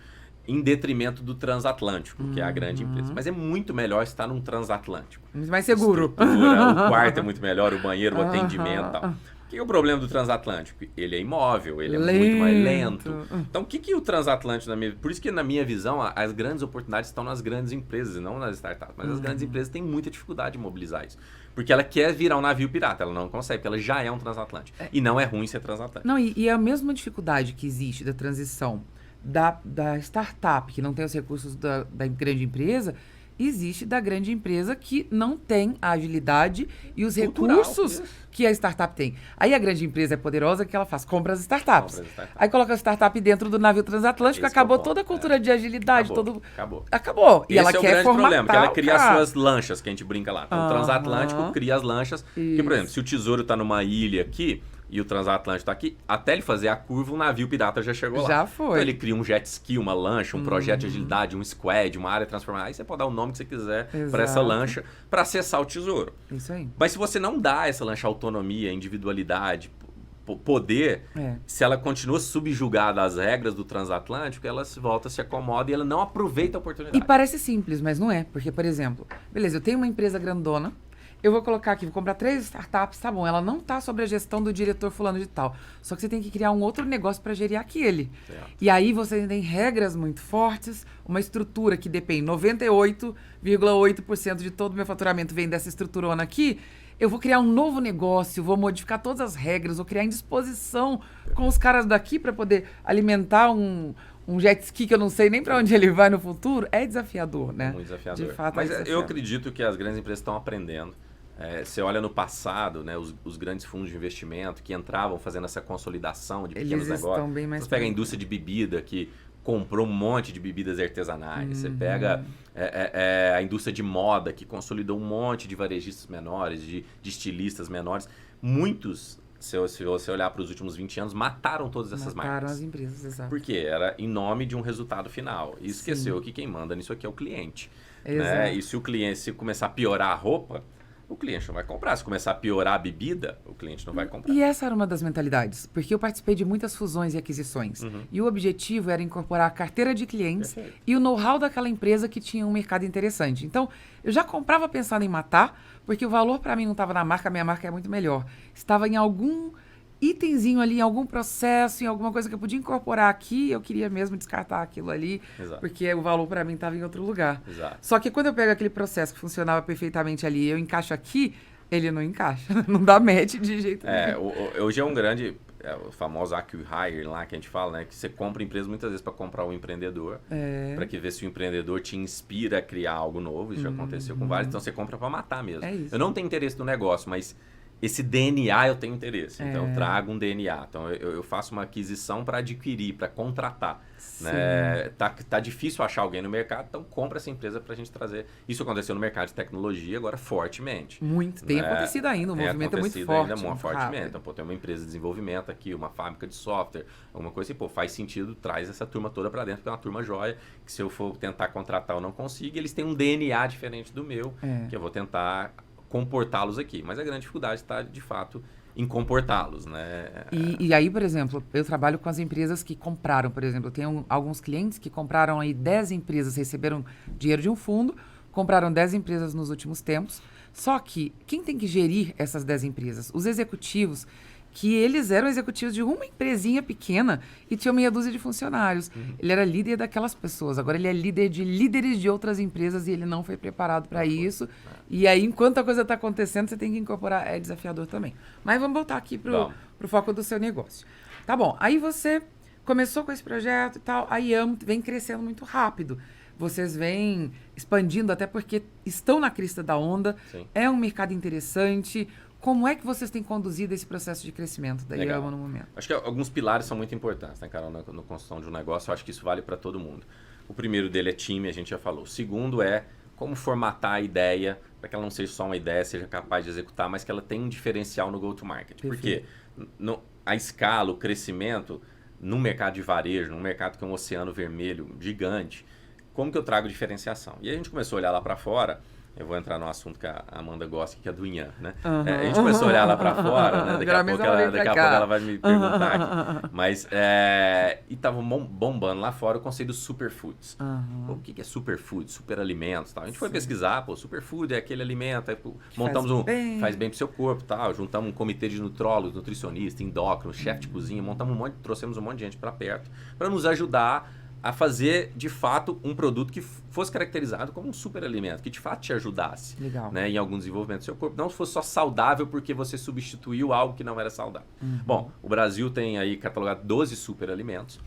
em detrimento do transatlântico, que é a grande empresa. Mas é muito melhor estar num transatlântico. Muito mais seguro. O quarto é muito melhor, o banheiro, o atendimento e tal. O que é o problema do transatlântico? Ele é imóvel, ele é muito mais lento. Então, o que o transatlântico... Por isso que, na minha visão, as grandes oportunidades estão nas grandes empresas e não nas startups. Mas as grandes empresas têm muita dificuldade de mobilizar isso. Porque ela quer virar um navio pirata, ela não consegue, porque ela já é um transatlântico. E não é ruim ser transatlântico. Não, e a mesma dificuldade que existe da transição da startup, que não tem os recursos da grande empresa, existe da grande empresa que não tem a agilidade e os recursos que a startup tem. Aí a grande empresa é poderosa, que ela faz? Compra as startups. Aí coloca a startup dentro do navio transatlântico, acabou toda a cultura de agilidade. Acabou. E ela quer formatar. Esse é o grande problema, que ela cria as suas lanchas, que a gente brinca lá. Então, o transatlântico cria as lanchas. Que, por exemplo, se o tesouro está numa ilha aqui, e o transatlântico está aqui, até ele fazer a curva, um navio pirata já chegou lá. Já foi. Então ele cria um jet ski, uma lancha, um projeto de agilidade, um squad, uma área transformada. Aí você pode dar o nome que você quiser para essa lancha, para acessar o tesouro. Isso aí. Mas se você não dá essa lancha autonomia, individualidade, poder, se ela continua subjugada às regras do transatlântico, ela volta, se acomoda e ela não aproveita a oportunidade. E parece simples, mas não é. Porque, por exemplo, beleza, eu tenho uma empresa grandona, eu vou colocar aqui, vou comprar 3 startups, tá bom, ela não está sob a gestão do diretor fulano de tal. Só que você tem que criar um outro negócio para gerir aquele. E aí você tem regras muito fortes, uma estrutura que depende, 98,8% de todo o meu faturamento vem dessa estruturona aqui. eu vou criar um novo negócio, vou modificar todas as regras, vou criar indisposição com os caras daqui para poder alimentar um jet ski que eu não sei nem para onde ele vai no futuro, é desafiador, né? Muito desafiador. De fato, mas desafiador. eu acredito que as grandes empresas estão aprendendo. Você olha no passado, né, os grandes fundos de investimento que entravam fazendo essa consolidação de pequenos Eles negócios. estão bem mais Você pega a indústria de bebida, que comprou um monte de bebidas artesanais. Você pega a indústria de moda, que consolidou um monte de varejistas menores, de estilistas menores. Muitos, se você olhar para os últimos 20 anos, mataram todas essas marcas. Mataram as empresas, exato. Porque era em nome de um resultado final. E esqueceu que quem manda nisso aqui é o cliente. Exato. Né? E se o cliente se começar a piorar a roupa, o cliente não vai comprar. Se começar a piorar a bebida, o cliente não vai comprar. E essa era uma das mentalidades, porque eu participei de muitas fusões e aquisições. E o objetivo era incorporar a carteira de clientes e o know-how daquela empresa que tinha um mercado interessante. Então, eu já comprava pensando em matar, porque o valor para mim não estava na marca, a minha marca é muito melhor. Estava em algum itemzinho ali, em algum processo, em alguma coisa que eu podia incorporar aqui, eu queria mesmo descartar aquilo ali, Exato. porque o valor para mim estava em outro lugar. Exato. Só que quando eu pego aquele processo que funcionava perfeitamente ali, eu encaixo aqui, ele não encaixa, não dá match de jeito nenhum. Hoje é um grande, o famoso acqui-hire lá que a gente fala, né? Que você compra empresa muitas vezes para comprar um empreendedor, para que ver se o empreendedor te inspira a criar algo novo. Isso já aconteceu com vários, então você compra para matar mesmo. É isso. Eu não tenho interesse no negócio, mas esse DNA eu tenho interesse, então eu trago um DNA. Então eu faço uma aquisição para adquirir, para contratar. Né? Tá difícil achar alguém no mercado, então compra essa empresa para a gente trazer. Isso aconteceu no mercado de tecnologia agora fortemente. Muito, tem acontecido ainda, o movimento é muito forte. Ainda muito fortemente. rápido. Então, tem uma empresa de desenvolvimento aqui, uma fábrica de software, alguma coisa assim, faz sentido, traz essa turma toda para dentro, porque é uma turma joia, que se eu for tentar contratar eu não consigo, eles têm um DNA diferente do meu, que eu vou tentar comportá-los aqui. Mas a grande dificuldade está, de fato, em comportá-los, né? E aí, por exemplo, eu trabalho com as empresas que compraram, por exemplo, eu tenho alguns clientes que compraram aí 10 empresas, receberam dinheiro de um fundo, compraram 10 empresas nos últimos tempos, só que quem tem que gerir essas 10 empresas? Os executivos, que eles eram executivos de uma empresinha pequena e tinham meia dúzia de funcionários. Ele era líder daquelas pessoas, agora ele é líder de líderes de outras empresas e ele não foi preparado para isso. E aí, enquanto a coisa está acontecendo, você tem que incorporar, é desafiador também. Mas vamos voltar aqui pro foco do seu negócio. Tá bom, aí você começou com esse projeto e tal, a IAMO vem crescendo muito rápido. Vocês vêm expandindo até porque estão na crista da onda, é um mercado interessante. Como é que vocês têm conduzido esse processo de crescimento da IAMO no momento? Acho que alguns pilares são muito importantes, né, Carol, na construção de um negócio. Eu acho que isso vale para todo mundo. O primeiro dele é time, a gente já falou. O segundo é como formatar a ideia para que ela não seja só uma ideia, seja capaz de executar, mas que ela tenha um diferencial no go-to-market. Porque a escala, o crescimento, no mercado de varejo, num mercado que é um oceano vermelho gigante, como que eu trago diferenciação? E aí a gente começou a olhar lá para fora. Eu vou entrar no assunto que a Amanda gosta, que é do Inham, né? A gente começou a olhar lá para fora, né? Daqui a pouco ela vai me perguntar aqui. Mas, e tava bombando lá fora o conceito dos superfoods. Pô, o que é superfood? Superalimentos, tal. A gente foi pesquisar, superfood é aquele alimento, montamos faz bem pro seu corpo, tal. Juntamos um comitê de nutrólogos, nutricionista, endócrino, chefe de cozinha, trouxemos um monte de gente para perto, para nos ajudar a fazer, de fato, um produto que fosse caracterizado como um superalimento, que de fato te ajudasse, né, em algum desenvolvimento do seu corpo. Não fosse só saudável porque você substituiu algo que não era saudável. Bom, o Brasil tem aí catalogado 12 superalimentos,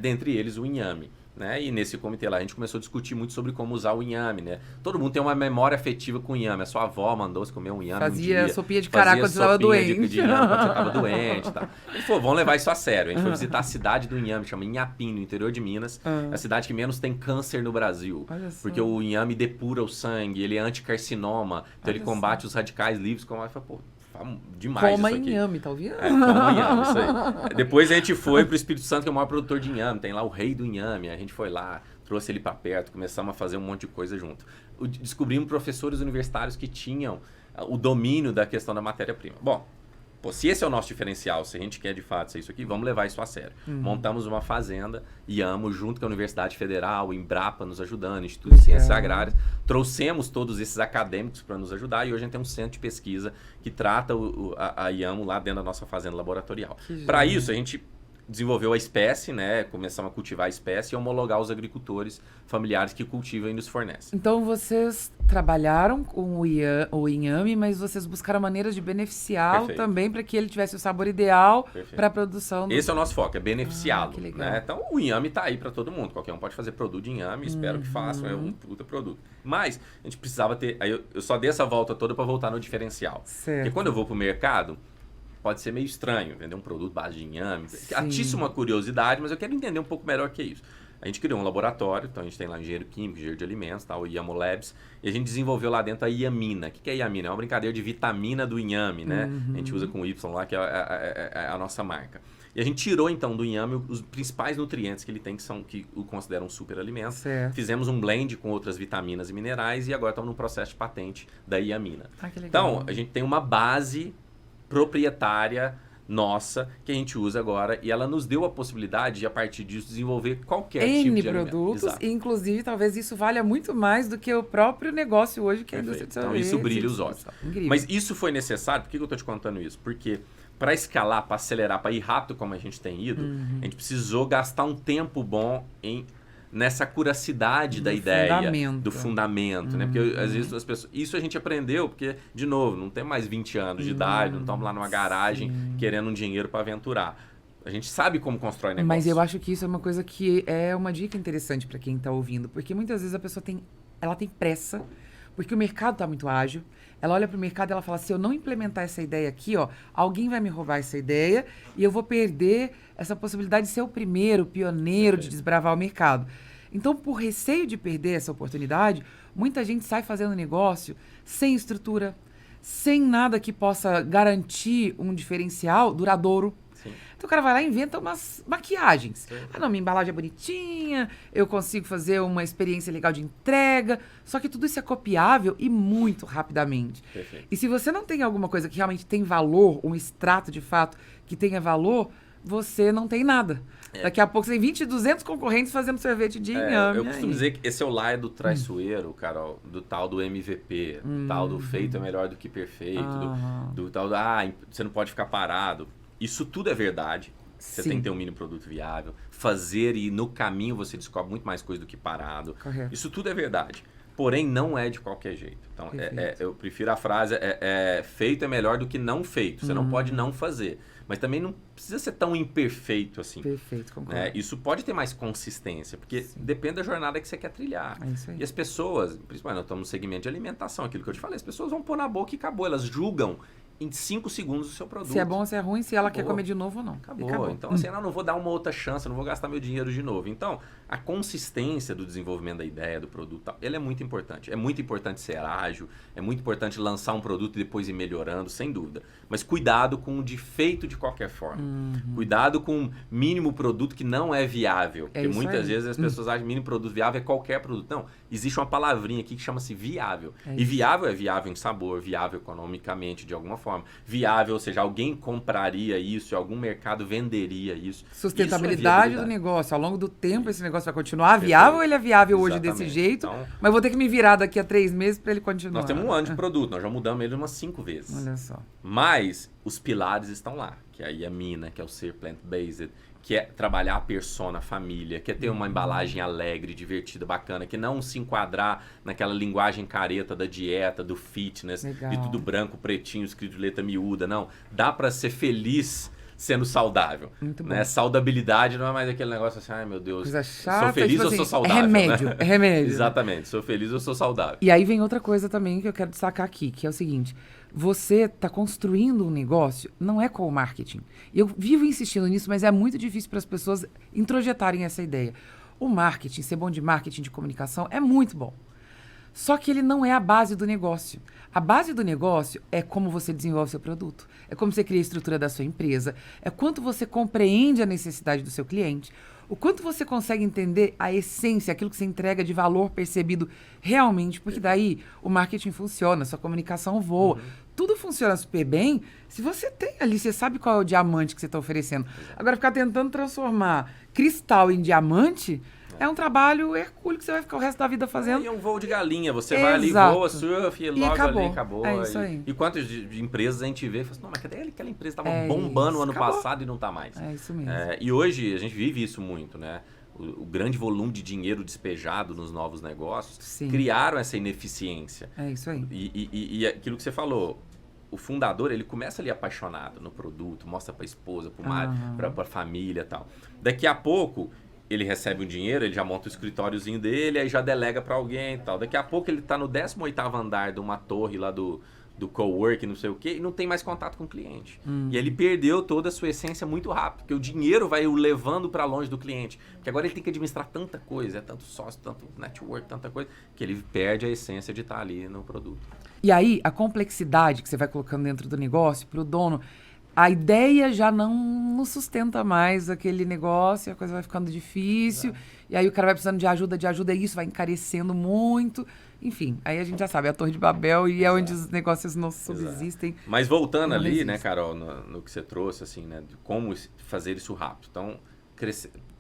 dentre eles o inhame. Né? E nesse comitê lá a gente começou a discutir muito sobre como usar o inhame, né? Todo mundo tem uma memória afetiva com o inhame. A sua avó mandou você comer um inhame Fazia sopinha de cará quando você estava doente. De inhame quando você estava doente, tá? Ele falou, vamos levar isso a sério. A gente foi visitar a cidade do inhame, chama Inhapim, no interior de Minas. A cidade que menos tem câncer no Brasil. Porque o inhame depura o sangue, ele é anticarcinoma, então ele combate os radicais livres. Como eu falei, pô, demais Coma isso aqui. inhame, tá ouvindo? Coma inhame, isso aí. Depois a gente foi pro Espírito Santo, que é o maior produtor de inhame. Tem lá o rei do inhame. A gente foi lá, trouxe ele para perto, começamos a fazer um monte de coisa junto. Descobrimos professores universitários que tinham o domínio da questão da matéria-prima. Bom, se esse é o nosso diferencial, se a gente quer de fato ser isso aqui, vamos levar isso a sério. Montamos uma fazenda, IAMO, junto com a Universidade Federal, Embrapa nos ajudando, Instituto de Ciências Agrárias. Trouxemos todos esses acadêmicos para nos ajudar e hoje a gente tem um centro de pesquisa que trata a IAMO lá dentro da nossa fazenda laboratorial. Para isso, a gente desenvolveu a espécie, né? Começamos a cultivar a espécie e homologar os agricultores familiares que cultivam e nos fornecem. Então, vocês trabalharam com o inhame, mas vocês buscaram maneiras de beneficiá-lo Perfeito. também para que ele tivesse o sabor ideal Perfeito. para a produção. Esse é o nosso foco, é beneficiá-lo. que legal. Né? Então, o inhame está aí para todo mundo. Qualquer um pode fazer produto de inhame, espero que façam, é um puta produto. Mas, a gente precisava ter... Aí eu só dei essa volta toda para voltar no diferencial. Certo. Porque quando eu vou para o mercado, pode ser meio estranho vender um produto base de inhame. Atiça uma curiosidade, mas eu quero entender um pouco melhor o que é isso. A gente criou um laboratório, então a gente tem lá engenheiro químico, engenheiro de alimentos, tá, o IAMO Labs, e a gente desenvolveu lá dentro a iamina. O que é iamina? É uma brincadeira de vitamina do inhame, né? A gente usa com Y lá, que é a nossa marca. E a gente tirou, então, do inhame os principais nutrientes que ele tem, que o consideram um super alimento. Certo. Fizemos um blend com outras vitaminas e minerais e agora estamos no processo de patente da iamina. Que legal. Então, a gente tem uma base proprietária nossa que a gente usa agora e ela nos deu a possibilidade de, a partir disso, desenvolver qualquer tipo de alimento. produtos, Exato. e inclusive talvez isso valha muito mais do que o próprio negócio hoje, que é a indústria de Então sorvete. isso brilha os olhos. Incrível. Mas isso foi necessário, por que eu estou te contando isso? Porque para escalar, para acelerar, para ir rápido como a gente tem ido, a gente precisou gastar um tempo bom nessa curacidade da ideia, do fundamento, né? Porque às vezes as pessoas... Isso a gente aprendeu, porque, de novo, não tem mais 20 anos de idade, não estamos lá numa garagem querendo um dinheiro para aventurar. A gente sabe como constrói negócio. Mas eu acho que isso é uma coisa que é uma dica interessante para quem está ouvindo, porque muitas vezes a pessoa tem pressa, porque o mercado está muito ágil. Ela olha para o mercado e ela fala, se eu não implementar essa ideia aqui, ó, alguém vai me roubar essa ideia e eu vou perder essa possibilidade de ser o primeiro, o pioneiro de desbravar o mercado. Então, por receio de perder essa oportunidade, muita gente sai fazendo negócio sem estrutura, sem nada que possa garantir um diferencial duradouro. Sim. Então o cara vai lá e inventa umas maquiagens. Ah, não, minha embalagem é bonitinha, eu consigo fazer uma experiência legal de entrega. Só que tudo isso é copiável e muito rapidamente. Perfeito. E se você não tem alguma coisa que realmente tem valor, um extrato de fato que tenha valor, você não tem nada. Daqui a pouco você tem 20, 200 concorrentes fazendo sorvete de inhame. Eu costumo dizer que esse é o laia do traiçoeiro, Carol, do tal do MVP, do tal do feito é melhor do que perfeito, do tal do, você não pode ficar parado. Isso tudo é verdade. Você tem que ter um mini produto viável, fazer e no caminho você descobre muito mais coisa do que parado. Correto. Isso tudo é verdade. Porém, não é de qualquer jeito. Então, eu prefiro a frase, feito é melhor do que não feito. Você não pode não fazer. Mas também não precisa ser tão imperfeito assim. Perfeito, concordo. Isso pode ter mais consistência, porque depende da jornada que você quer trilhar. É isso aí. E as pessoas, principalmente nós estamos no segmento de alimentação, aquilo que eu te falei, as pessoas vão pôr na boca e acabou. Elas julgam em 5 segundos o seu produto. Se é bom ou se é ruim, se ela quer comer de novo ou não. Acabou. Então, assim, eu não vou dar uma outra chance, eu não vou gastar meu dinheiro de novo. Então, a consistência do desenvolvimento da ideia, do produto, ele é muito importante. É muito importante ser ágil, é muito importante lançar um produto e depois ir melhorando, sem dúvida. Mas cuidado com o defeito de qualquer forma. Cuidado com o mínimo produto que não é viável. Porque muitas vezes as pessoas acham que mínimo produto viável é qualquer produto. Não, existe uma palavrinha aqui que chama-se viável. E viável é viável em sabor, viável economicamente, de alguma forma. Viável, ou seja, alguém compraria isso, algum mercado venderia isso. Sustentabilidade do negócio. Ao longo do tempo, esse negócio vai continuar viável ou ele é viável hoje desse jeito? Então, mas eu vou ter que me virar daqui a 3 meses para ele continuar. Nós temos um ano de produto, nós já mudamos ele umas 5 vezes. Olha só. Mas os pilares estão lá, que é a iamina, que é o ser plant-based, que é trabalhar a persona, a família, que é ter uma embalagem alegre, divertida, bacana, que não se enquadrar naquela linguagem careta da dieta, do fitness, de tudo branco, pretinho, escrito de letra miúda. Não, dá para ser feliz sendo saudável. Muito bom. Né? Saudabilidade não é mais aquele negócio assim, ai meu Deus, coisa chata, sou feliz tipo ou assim, sou saudável? É remédio, né? é remédio. Exatamente, sou feliz ou sou saudável. E aí vem outra coisa também que eu quero destacar aqui, que é o seguinte: você está construindo um negócio, não é com o marketing. Eu vivo insistindo nisso, mas é muito difícil para as pessoas introjetarem essa ideia. O marketing, ser bom de marketing, de comunicação, é muito bom. Só que ele não é a base do negócio. A base do negócio é como você desenvolve seu produto, é como você cria a estrutura da sua empresa, é quanto você compreende a necessidade do seu cliente, o quanto você consegue entender a essência, aquilo que você entrega de valor percebido realmente, porque daí o marketing funciona, sua comunicação voa. Tudo funciona super bem se você tem ali, você sabe qual é o diamante que você está oferecendo. Agora, ficar tentando transformar cristal em diamante É um trabalho hercúleo que você vai ficar o resto da vida fazendo. É um voo de galinha. Você vai ali, voa, surfa e logo ali acabou. É isso aí. E quantas de empresas a gente vê e fala assim, não, mas cadê aquela empresa que estava isso, bombando no ano acabou. passado e não está mais? É isso mesmo. E hoje a gente vive isso muito, né? O grande volume de dinheiro despejado nos novos negócios criaram essa ineficiência. É isso aí. E aquilo que você falou, o fundador, ele começa ali apaixonado no produto, mostra para a esposa, para o marido, para a família e tal. Daqui a pouco, ele recebe o dinheiro, ele já monta o escritóriozinho dele, aí já delega para alguém e tal. Daqui a pouco, ele está no 18º andar de uma torre lá do coworking, não sei o quê, e não tem mais contato com o cliente. E ele perdeu toda a sua essência muito rápido, porque o dinheiro vai o levando para longe do cliente. Porque agora ele tem que administrar tanta coisa, tanto sócio, tanto network, tanta coisa, que ele perde a essência de estar ali no produto. E aí, a complexidade que você vai colocando dentro do negócio, para o dono, a ideia já não sustenta mais aquele negócio, a coisa vai ficando difícil, e aí o cara vai precisando de ajuda, e isso vai encarecendo muito. Enfim, aí a gente já sabe, é a Torre de Babel e é onde os negócios não subsistem. Mas voltando ali, né, Carol, no que você trouxe, assim, né, de como fazer isso rápido. Então,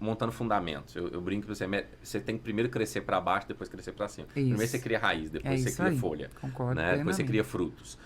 montando fundamentos. Eu brinco que você tem que primeiro crescer para baixo, depois crescer para cima. Isso. Primeiro você cria raiz, depois você cria folha. Concordo, né? Depois você cria frutos.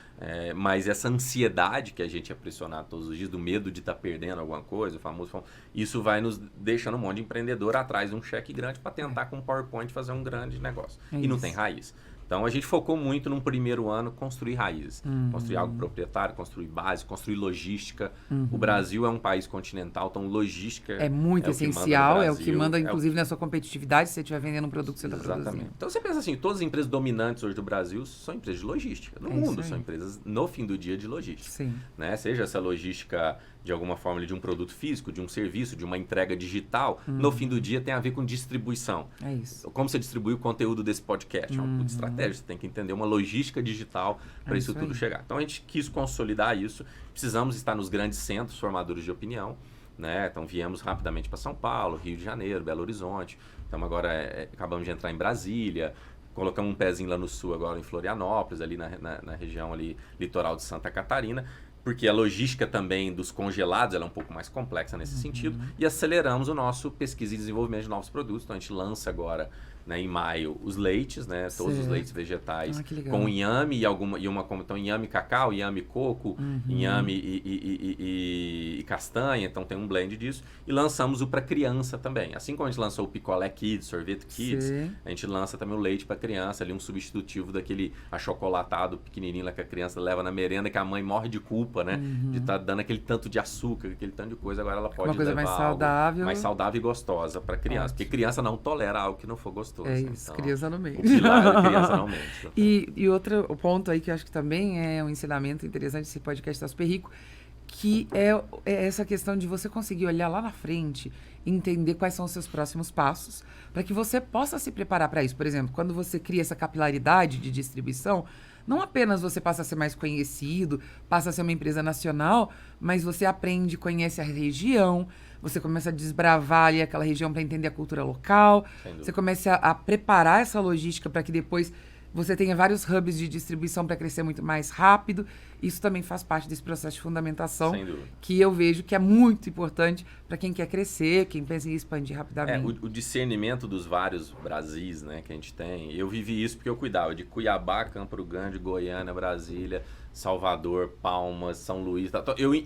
Mas essa ansiedade que a gente é pressionado todos os dias, do medo de estar perdendo alguma coisa, o famoso, isso vai nos deixando um monte de empreendedor atrás de um cheque grande para tentar com um PowerPoint fazer um grande negócio. E não tem raiz. Então, a gente focou muito num primeiro ano construir raízes. Construir algo proprietário, construir base, construir logística. O Brasil é um país continental, então logística é muito essencial, é o que manda, inclusive, na sua competitividade, se você estiver vendendo um produto que você está produzindo. Então, você pensa assim, todas as empresas dominantes hoje do Brasil são empresas de logística. No mundo, são empresas, no fim do dia, de logística. Sim. Né? Seja essa logística, de alguma forma, de um produto físico, de um serviço, de uma entrega digital, no fim do dia tem a ver com distribuição. É isso. Como você distribui o conteúdo desse podcast? É uma estratégia. Você tem que entender uma logística digital para isso tudo chegar. Então, a gente quis consolidar isso. Precisamos estar nos grandes centros formadores de opinião. Né? Então, viemos rapidamente para São Paulo, Rio de Janeiro, Belo Horizonte. Então, agora acabamos de entrar em Brasília. Colocamos um pezinho lá no sul, agora em Florianópolis, ali na região ali, litoral de Santa Catarina. Porque a logística também dos congelados ela é um pouco mais complexa nesse sentido. E aceleramos o nosso pesquisa e desenvolvimento de novos produtos. Então, a gente lança agora, né, em maio, os leites, né? Todos os leites vegetais com inhame então inhame cacau, inhame coco, inhame e castanha. Então, tem um blend disso. E lançamos o para criança também. Assim como a gente lançou o picolé Kids, sorvete Kids, a gente lança também o leite para criança, ali um substitutivo daquele achocolatado pequenininho lá que a criança leva na merenda, que a mãe morre de culpa, né? De estar dando aquele tanto de açúcar, aquele tanto de coisa. Agora ela pode levar mais saudável e gostosa para criança. Porque criança não tolera algo que não for gostoso. É isso, então, criança não mente. O pilar da criança não mente. E outro ponto aí que eu acho que também é um ensinamento interessante, esse podcast está super rico, que é essa questão de você conseguir olhar lá na frente e entender quais são os seus próximos passos, para que você possa se preparar para isso. Por exemplo, quando você cria essa capilaridade de distribuição, não apenas você passa a ser mais conhecido, passa a ser uma empresa nacional, mas você aprende, conhece a região, você começa a desbravar ali aquela região para entender a cultura local, você começa a preparar essa logística para que depois você tenha vários hubs de distribuição para crescer muito mais rápido. Isso também faz parte desse processo de fundamentação, que eu vejo que é muito importante para quem quer crescer, quem pensa em expandir rapidamente. O discernimento dos vários Brasis, né, que a gente tem. Eu vivi isso porque eu cuidava de Cuiabá, Campo Grande, Goiânia, Brasília, Salvador, Palmas, São Luís.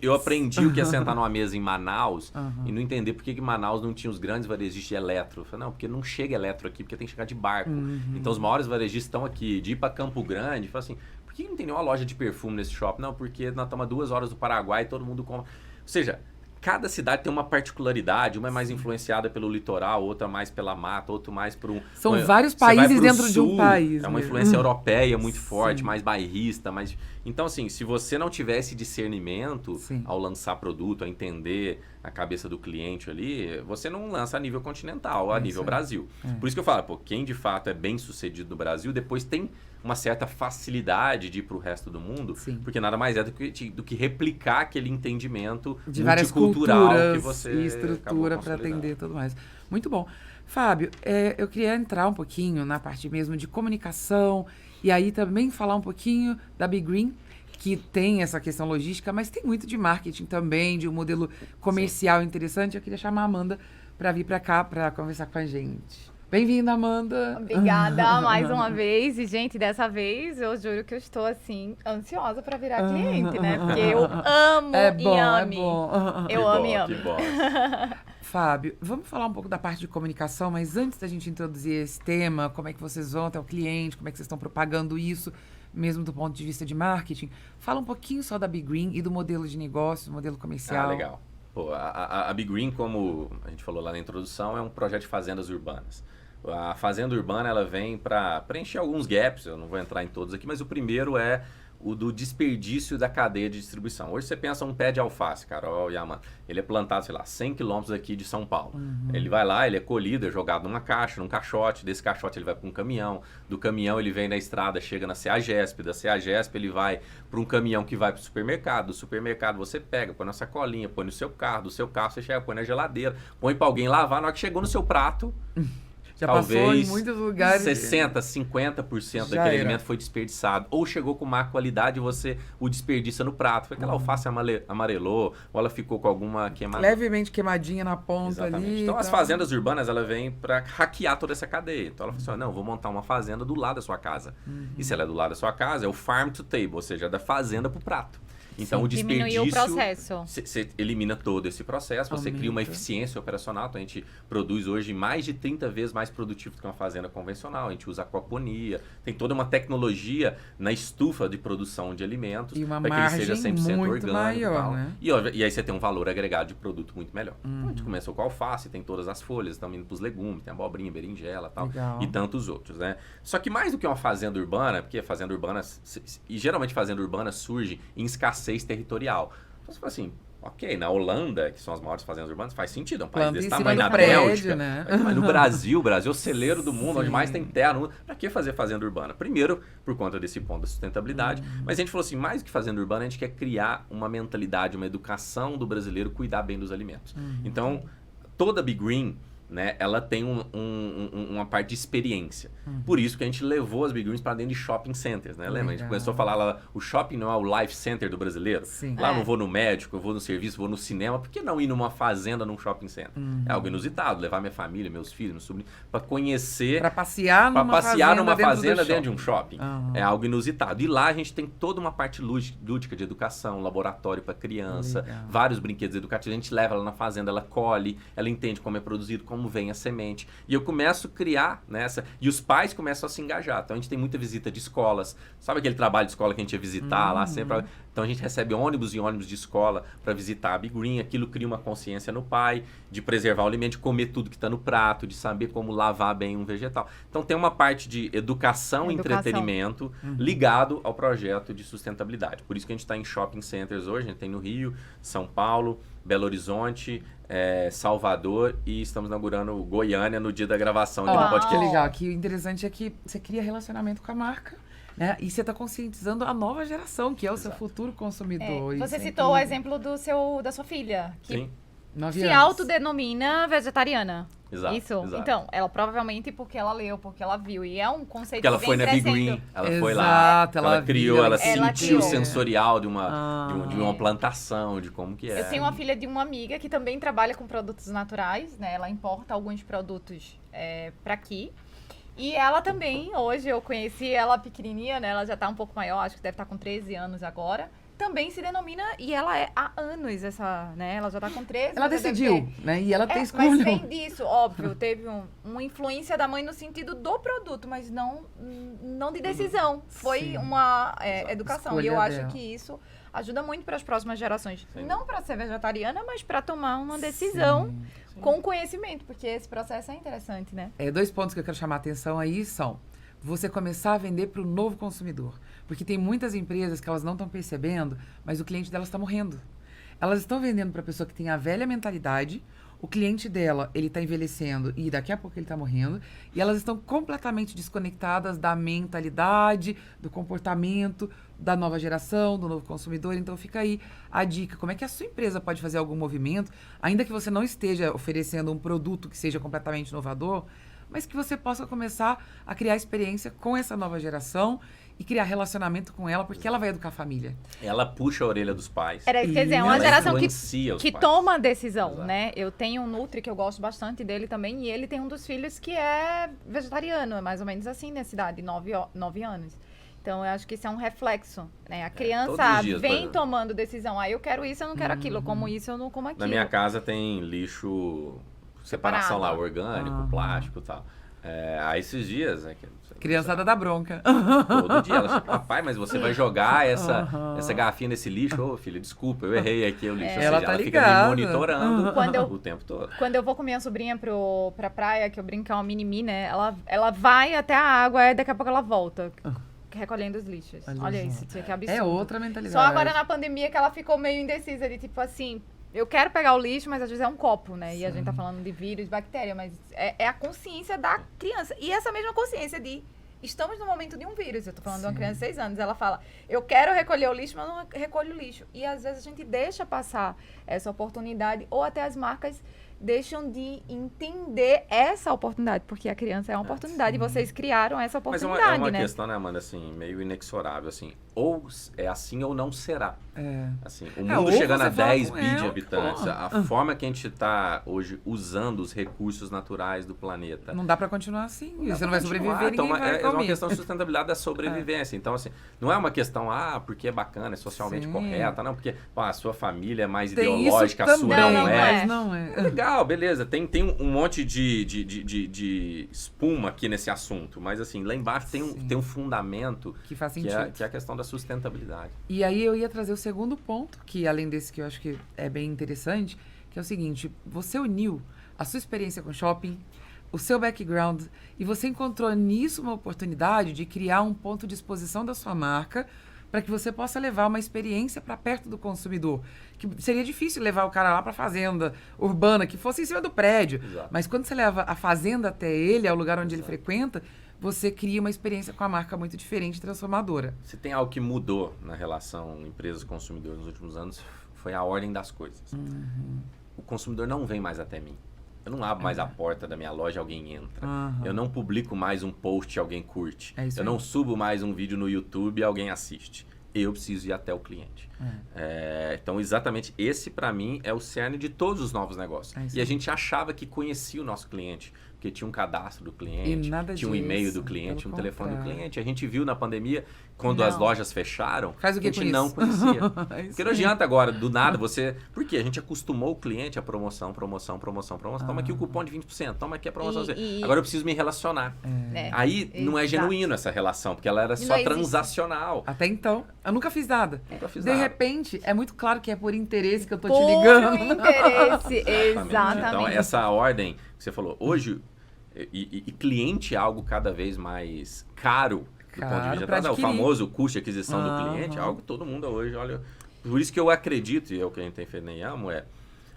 Eu aprendi o que é sentar numa mesa em Manaus e não entender por que Manaus não tinha os grandes varejistas de eletro. Eu falei, não, porque não chega eletro aqui, porque tem que chegar de barco. Então os maiores varejistas estão aqui. De ir para Campo Grande, eu falei assim, por que não tem nenhuma loja de perfume nesse shopping? Não, porque nós estamos a 2 horas do Paraguai e todo mundo compra. Ou seja, cada cidade tem uma particularidade, uma é mais influenciada pelo litoral, outra mais pela mata, outra mais por um... São vários países dentro de um país. É uma influência europeia muito forte, mais bairrista, mais... Então, assim, se você não tiver esse discernimento ao lançar produto, a entender a cabeça do cliente ali, você não lança a nível continental, a nível Brasil. Por isso que eu falo, quem de fato é bem sucedido no Brasil, depois tem uma certa facilidade de ir para o resto do mundo, porque nada mais é do que replicar aquele entendimento de várias multicultural culturas que você e estrutura para atender e tudo mais. Muito bom. Fábio, eu queria entrar um pouquinho na parte mesmo de comunicação e aí também falar um pouquinho da Be Green, que tem essa questão logística, mas tem muito de marketing também, de um modelo comercial interessante. Eu queria chamar a Amanda para vir para cá para conversar com a gente. Bem-vinda, Amanda. Obrigada mais uma vez. E, gente, dessa vez eu juro que eu estou, assim, ansiosa para virar cliente, né? Porque eu amo Yummy. É bom. Eu amo Yummy. Que bom. Fábio, vamos falar um pouco da parte de comunicação, mas antes da gente introduzir esse tema, como é que vocês vão até o cliente, como é que vocês estão propagando isso, mesmo do ponto de vista de marketing, fala um pouquinho só da Be Green e do modelo de negócio, do modelo comercial. Legal. Pô, a Be Green, como a gente falou lá na introdução, é um projeto de fazendas urbanas. A fazenda urbana, ela vem para preencher alguns gaps, eu não vou entrar em todos aqui, mas o primeiro é o do desperdício da cadeia de distribuição. Hoje você pensa um pé de alface, Carol e Amanda, ele é plantado, sei lá, 100 quilômetros aqui de São Paulo. Ele vai lá, ele é colhido, é jogado numa caixa, num caixote, desse caixote ele vai para um caminhão, do caminhão ele vem na estrada, chega na CEAGESP, da CEAGESP ele vai para um caminhão que vai para o supermercado, do supermercado você pega, põe na sacolinha, põe no seu carro, do seu carro você chega, põe na geladeira, põe para alguém lavar, na hora que chegou no seu prato... Já talvez passou em muitos lugares. 60%, 50% daquele alimento foi desperdiçado. Ou chegou com má qualidade e você o desperdiça no prato. Foi aquela alface amarelou, ou ela ficou com alguma queimadura. Levemente queimadinha na ponta. Exatamente. Ali. Então as fazendas urbanas, ela vem para hackear toda essa cadeia. Então ela fala assim, não, vou montar uma fazenda do lado da sua casa. E se ela é do lado da sua casa, é o farm to table, ou seja, da fazenda para o prato. Então o desperdício... Diminuiu o processo. Você elimina todo esse processo, você cria uma eficiência operacional. Então a gente produz hoje mais de 30 vezes mais produtivo do que uma fazenda convencional. A gente usa aquaponia, tem toda uma tecnologia na estufa de produção de alimentos para que ele seja 100% muito orgânico. Maior, né? E aí você tem um valor agregado de produto muito melhor. Então, a gente começou com a alface, tem todas as folhas, estamos indo para os legumes, tem abobrinha, berinjela tal, e tantos outros, né? Só que mais do que uma fazenda urbana, porque a fazenda urbana, e geralmente fazenda urbana surge em escassez territorial. Então você fala assim, ok, na Holanda, que são as maiores fazendas urbanas, faz sentido, é um país desse tamanho, na Bélgica, né? Mas no Brasil, o Brasil é o celeiro do mundo, onde mais tem terra no mundo. Para que fazer fazenda urbana? Primeiro, por conta desse ponto da sustentabilidade, mas a gente falou assim, mais do que fazenda urbana, a gente quer criar uma mentalidade, uma educação do brasileiro cuidar bem dos alimentos. Então, toda Be Green, né, ela tem uma parte de experiência. Por isso que a gente levou as Be Greens para dentro de shopping centers, né? Lembra? A gente começou a falar lá, o shopping não é o life center do brasileiro? Sim. Lá eu não vou no médico, eu vou no serviço, vou no cinema. Por que não ir numa fazenda, num shopping center? É algo inusitado, levar minha família, meus filhos, meus sobrinhos, para conhecer... Para passear numa fazenda dentro de um shopping. É algo inusitado. E lá a gente tem toda uma parte lúdica de educação, laboratório para criança, vários brinquedos educativos. A gente leva ela na fazenda, ela colhe, ela entende como é produzido, como vem a semente. E eu começo a criar nessa... E os pais começam a se engajar. Então a gente tem muita visita de escolas. Sabe aquele trabalho de escola que a gente ia visitar lá sempre? Então a gente recebe ônibus e ônibus de escola para visitar a Be Green. Aquilo cria uma consciência no pai de preservar o alimento, de comer tudo que está no prato, de saber como lavar bem um vegetal. Então tem uma parte de educação e entretenimento ligado ao projeto de sustentabilidade. Por isso que a gente está em shopping centers hoje. A gente tem no Rio, São Paulo, Belo Horizonte, Salvador e estamos inaugurando Goiânia no dia da gravação do podcast. Que legal. Que o interessante é que você cria relacionamento com a marca, né? E você está conscientizando a nova geração, que é o seu futuro consumidor. Você citou o exemplo da sua filha, que Sim. se autodenomina vegetariana. Exato, Isso. exato. Então, ela provavelmente porque ela leu, porque ela viu. E é um conceito Porque ela que foi vem na Be crescendo. Green, ela foi lá, ela criou, viu, ela ela sentiu criou. o sensorial de uma plantação, de como que é. Eu tenho uma filha de uma amiga que também trabalha com produtos naturais, né? Ela importa alguns produtos para aqui. E ela também, hoje eu conheci ela pequenininha, né? Ela já tá um pouco maior, acho que deve estar com 13 anos agora. Também se denomina, e ela é há anos essa, né? Ela já tá com 13. Ela decidiu, né? E ela tem escolha. Mas tem disso, óbvio, teve uma influência da mãe no sentido do produto, mas não de decisão. Foi uma educação. Escolha e eu acho dela. que isso ajuda muito para as próximas gerações. Não para ser vegetariana, mas para tomar uma decisão com conhecimento, porque esse processo é interessante, né? 2 pontos que eu quero chamar a atenção aí são você começar a vender para o novo consumidor. Porque tem muitas empresas que elas não estão percebendo, mas o cliente delas está morrendo. Elas estão vendendo para a pessoa que tem a velha mentalidade, o cliente dela, ele está envelhecendo e daqui a pouco ele está morrendo, e elas estão completamente desconectadas da mentalidade, do comportamento da nova geração, do novo consumidor. Então fica aí a dica, como é que a sua empresa pode fazer algum movimento, ainda que você não esteja oferecendo um produto que seja completamente inovador, mas que você possa começar a criar experiência com essa nova geração e criar relacionamento com ela, porque ela vai educar a família. Ela puxa a orelha dos pais. Quer dizer, é uma Ela geração influencia os que pais. toma a decisão, Exato. né? Eu tenho um Nutri que eu gosto bastante dele também, e ele tem um dos filhos que é vegetariano, é mais ou menos assim nessa idade, 9 anos. Então, eu acho que isso é um reflexo, né? A todos criança os dias, por vem exemplo. tomando decisão. Ah, eu quero isso, eu não quero aquilo. Eu como isso, eu não como aquilo. Na minha casa tem lixo, separação lá, Separado. orgânico, plástico e tal. Aí esses dias, né, Criançada dá bronca. todo dia ela chega, papai, mas você vai jogar essa garrafinha nesse lixo? Ô, filha, desculpa, eu errei aqui o lixo. Ou Ela seja, tá ela fica ligada. me monitorando Quando eu- o tempo todo. Quando eu vou com minha sobrinha pra praia, que eu brinco que é uma mini-me, né? Ela vai até a água e daqui a pouco ela volta. Recolhendo os lixos. Olha só. isso, tia, que absurdo. É outra mentalidade. Só agora na pandemia que ela ficou meio indecisa de tipo assim, eu quero pegar o lixo, mas às vezes é um copo, né? E a gente tá falando de vírus, bactéria, mas é a consciência da criança. E essa mesma consciência de estamos no momento de um vírus. Eu tô falando de uma criança de 6 anos. Ela fala, eu quero recolher o lixo, mas não recolho o lixo. E às vezes a gente deixa passar essa oportunidade, ou até as marcas deixam de entender essa oportunidade, porque a criança é uma oportunidade e vocês criaram essa Mas oportunidade, é uma né? questão, né, Amanda, assim, meio inexorável, assim. Ou é assim ou não será. Assim, o mundo ou chegando você a fala 10 com bi de ela, habitantes, a forma que a gente está hoje usando os recursos naturais do planeta. Não dá pra continuar assim. Dá Você não pra vai continuar. sobreviver, Então, ninguém vai é uma comer. questão de sustentabilidade da sobrevivência. Então, assim, não é uma questão, porque é bacana, é socialmente Sim. correta, não, porque a sua família é mais Tem ideológica, isso a sua também, não é. mas não é. Legal, beleza. Tem um monte de espuma aqui nesse assunto, mas assim, lá embaixo tem um fundamento Que faz que sentido. é a questão da sustentabilidade. E aí eu ia trazer o segundo ponto, que além desse que eu acho que é bem interessante, que é o seguinte, você uniu a sua experiência com shopping, o seu background, e você encontrou nisso uma oportunidade de criar um ponto de exposição da sua marca para que você possa levar uma experiência para perto do consumidor. Que seria difícil levar o cara lá para a fazenda urbana, que fosse em cima do prédio. Exato. Mas quando você leva a fazenda até ele, ao lugar onde ele Exato. frequenta, você cria uma experiência com a marca muito diferente e transformadora. Se tem algo que mudou na relação empresas-consumidor nos últimos anos, foi a ordem das coisas. O consumidor não vem mais até mim. Eu não abro mais a porta da minha loja e alguém entra. Eu não publico mais um post e alguém curte. É isso Eu aí. não subo mais um vídeo no YouTube e alguém assiste. Eu preciso ir até o cliente. Então, exatamente esse, para mim, é o cerne de todos os novos negócios. É isso E a aí. gente achava que conhecia o nosso cliente, porque tinha um cadastro do cliente, E nada tinha um e-mail disso, do cliente, pelo um telefone do contrário. cliente. A gente viu na pandemia, quando Não. as lojas fecharam, Faz o que a gente com isso? não conhecia. É isso Porque não aí. adianta agora, do nada, você... Por quê? A gente acostumou o cliente a promoção. Toma aqui o cupom de 20%, toma aqui a promoção. E- Agora eu preciso me relacionar. É. Aí não é Exato. genuíno essa relação, porque ela era E só não existe. transacional. Até então, eu nunca fiz nada. Nunca fiz De nada. repente, é muito claro que é por interesse que eu tô te Por ligando. interesse, Então, exatamente. essa ordem que você falou, hoje, e cliente é algo cada vez mais caro do ponto Caro de vista pra o adquirir. famoso custo de aquisição do Aham. cliente, é algo que todo mundo hoje olha. Por isso que eu acredito, e é o que a gente tem feito na Yamo, é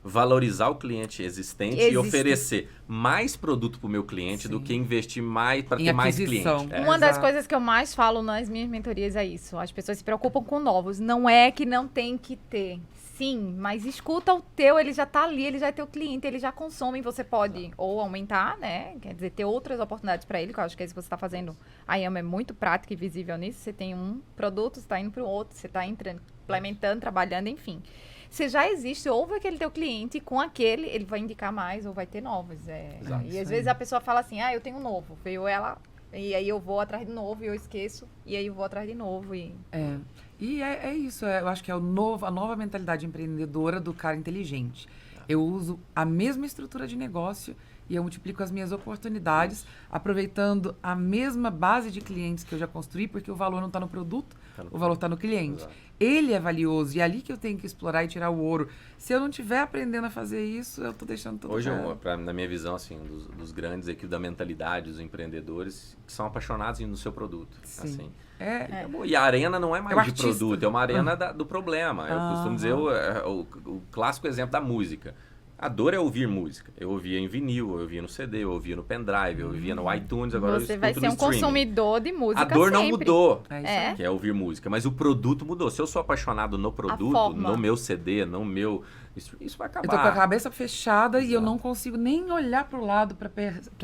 valorizar o cliente existente e oferecer mais produto para o meu cliente do que investir mais para Em ter mais aquisição. cliente. Uma das Exato. coisas que eu mais falo nas minhas mentorias é isso. As pessoas se preocupam com novos. Não é que não tem que ter. Sim, mas escuta o teu, ele já tá ali, ele já é teu cliente, ele já consome, você pode ou aumentar, né? Quer dizer, ter outras oportunidades para ele, que eu acho que é isso que você está fazendo. A Yama é muito prática e visível nisso. Você tem um produto, você está indo para o outro, você está implementando, trabalhando, enfim. Você já existe, ouve aquele teu cliente, e com aquele ele vai indicar mais ou vai ter novos. Exato. E Isso às aí. vezes a pessoa fala assim, eu tenho um novo. Veio ela, e aí eu vou atrás de novo e eu esqueço, e aí eu vou atrás de novo. E é isso, eu acho que é a nova mentalidade empreendedora do cara inteligente. Eu uso a mesma estrutura de negócio e eu multiplico as minhas oportunidades, aproveitando a mesma base de clientes que eu já construí, porque o valor não está no produto, o valor está no cliente. Exato. Ele é valioso e é ali que eu tenho que explorar e tirar o ouro. Se eu não estiver aprendendo a fazer isso, eu estou deixando tudo Hoje, cara. na minha visão, assim, dos grandes aqui da mentalidade dos empreendedores que são apaixonados no seu produto. Sim. Assim. É. E a arena não é mais É o de artista. produto, é uma arena do problema. Eu costumo dizer o clássico exemplo da música. A dor é ouvir música. Eu ouvia em vinil, eu ouvia no CD, eu ouvia no pendrive, eu ouvia no iTunes, agora Você eu vai escuto ser no um streaming. consumidor de música A dor não sempre. mudou, É isso É. que é ouvir música, mas o produto mudou. Se eu sou apaixonado no produto, forma. no meu CD, no meu Isso vai Eu acabar. tô com a cabeça fechada e eu Exato. não consigo nem olhar pro lado pra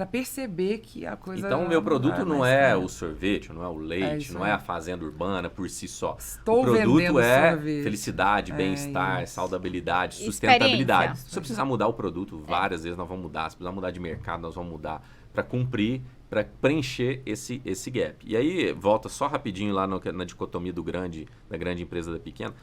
perceber que a coisa... Então, o meu produto não mais é cara. o sorvete, não é o leite, isso não aí. é a fazenda urbana por si só. Estou o produto vendendo é sorvete. felicidade, É bem-estar, isso. saudabilidade, Experiência. sustentabilidade. Se eu precisar mudar o produto, várias vezes nós vamos mudar. Se precisar mudar de mercado, nós vamos mudar para cumprir, para preencher esse gap. E aí, volta só rapidinho lá na dicotomia da grande empresa da pequena.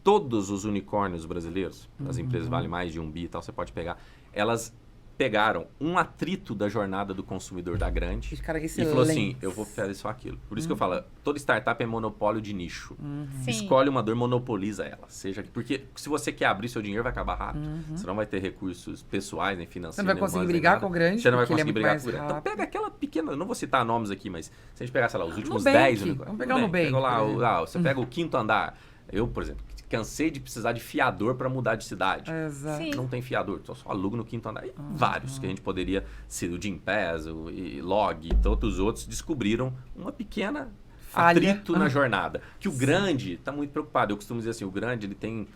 Todos os unicórnios brasileiros, as empresas valem mais de 1 bi e tal, você pode pegar, elas pegaram um atrito da jornada do consumidor da grande Cara, e falou assim, excelente. eu vou fazer só aquilo. Por isso que eu falo, toda startup é monopólio de nicho. Sim. Escolhe uma dor, monopoliza ela. Porque se você quer abrir seu dinheiro, vai acabar rápido. Você não vai ter recursos pessoais, nem financeiros. Você não vai nem conseguir humanos, nem brigar nada. com o grande, Você não vai porque ele é conseguir muito brigar mais com o grande. Então rápido. pega aquela pequena, eu não vou citar nomes aqui, mas se a gente pegar, sei lá, os últimos Nubank. 10 unicórnios. Vamos pegar o Nubank, Pegou lá, por exemplo. você pega o quinto andar. Eu, por exemplo, cansei de precisar de fiador para mudar de cidade. Exato. Sim. Não tem fiador, então só alugo no quinto andar. E vários que a gente poderia ser o Jim Pass, o Log e todos os outros descobriram uma pequena Falha. atrito na jornada. Que o grande está muito preocupado. Eu costumo dizer assim, o grande ele tem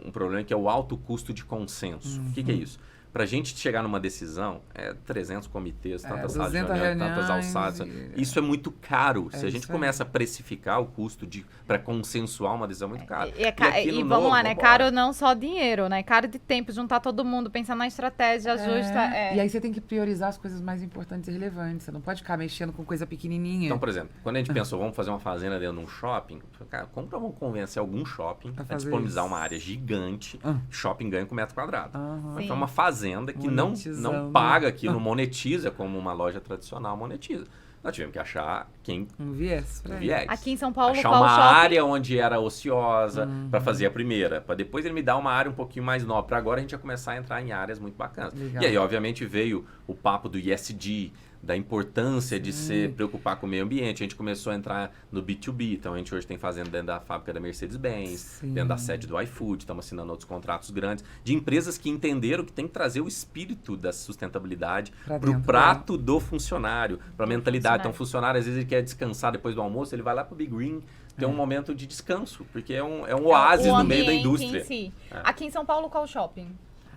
um problema que é o alto custo de consenso. O que é isso? Para a gente chegar numa decisão, 300 comitês, tantas salas de 200 reunião, tantas reuniões alçadas. e- Isso é muito caro. Se a gente isso aí. começa a precificar o custo para consensuar uma decisão, é muito caro. E aqui no vamos novo, lá, né? vambora. Caro não só dinheiro, né? Caro de tempo, juntar todo mundo, pensar na estratégia justa. E aí você tem que priorizar as coisas mais importantes e relevantes. Você não pode ficar mexendo com coisa pequenininha. Então, por exemplo, quando a gente pensou, vamos fazer uma fazenda dentro de um shopping, cara, como que nós vamos convencer algum shopping A a fazer disponibilizar isso? uma área gigante, Ah. shopping ganha com metro quadrado? Aham. Mas Sim. foi uma fazenda que não Monetizando. paga aquilo, monetiza como uma loja tradicional monetiza. Nós tivemos que achar quem Um viés pra ele. viés. Aqui em São Paulo, Achar qual uma shopping? área onde era ociosa para fazer a primeira. Para depois ele me dar uma área um pouquinho mais nova. Para agora a gente ia começar a entrar em áreas muito bacanas. Legal. E aí, obviamente, veio o papo do ESG, da importância de se preocupar com o meio ambiente. A gente começou a entrar no B2B. Então, a gente hoje tem fazenda dentro da fábrica da Mercedes-Benz, Sim. dentro da sede do iFood. Estamos assinando outros contratos grandes de empresas que entenderam que tem que trazer o espírito da sustentabilidade Pra para o dentro, prato do funcionário, para a mentalidade. Então, o funcionário. funcionário, às vezes, ele quer descansar depois do almoço, ele vai lá para o Big Green, ter um momento de descanso, porque é um oásis O no meio da ambiente indústria. Em si. É. Aqui em São Paulo, qual shopping?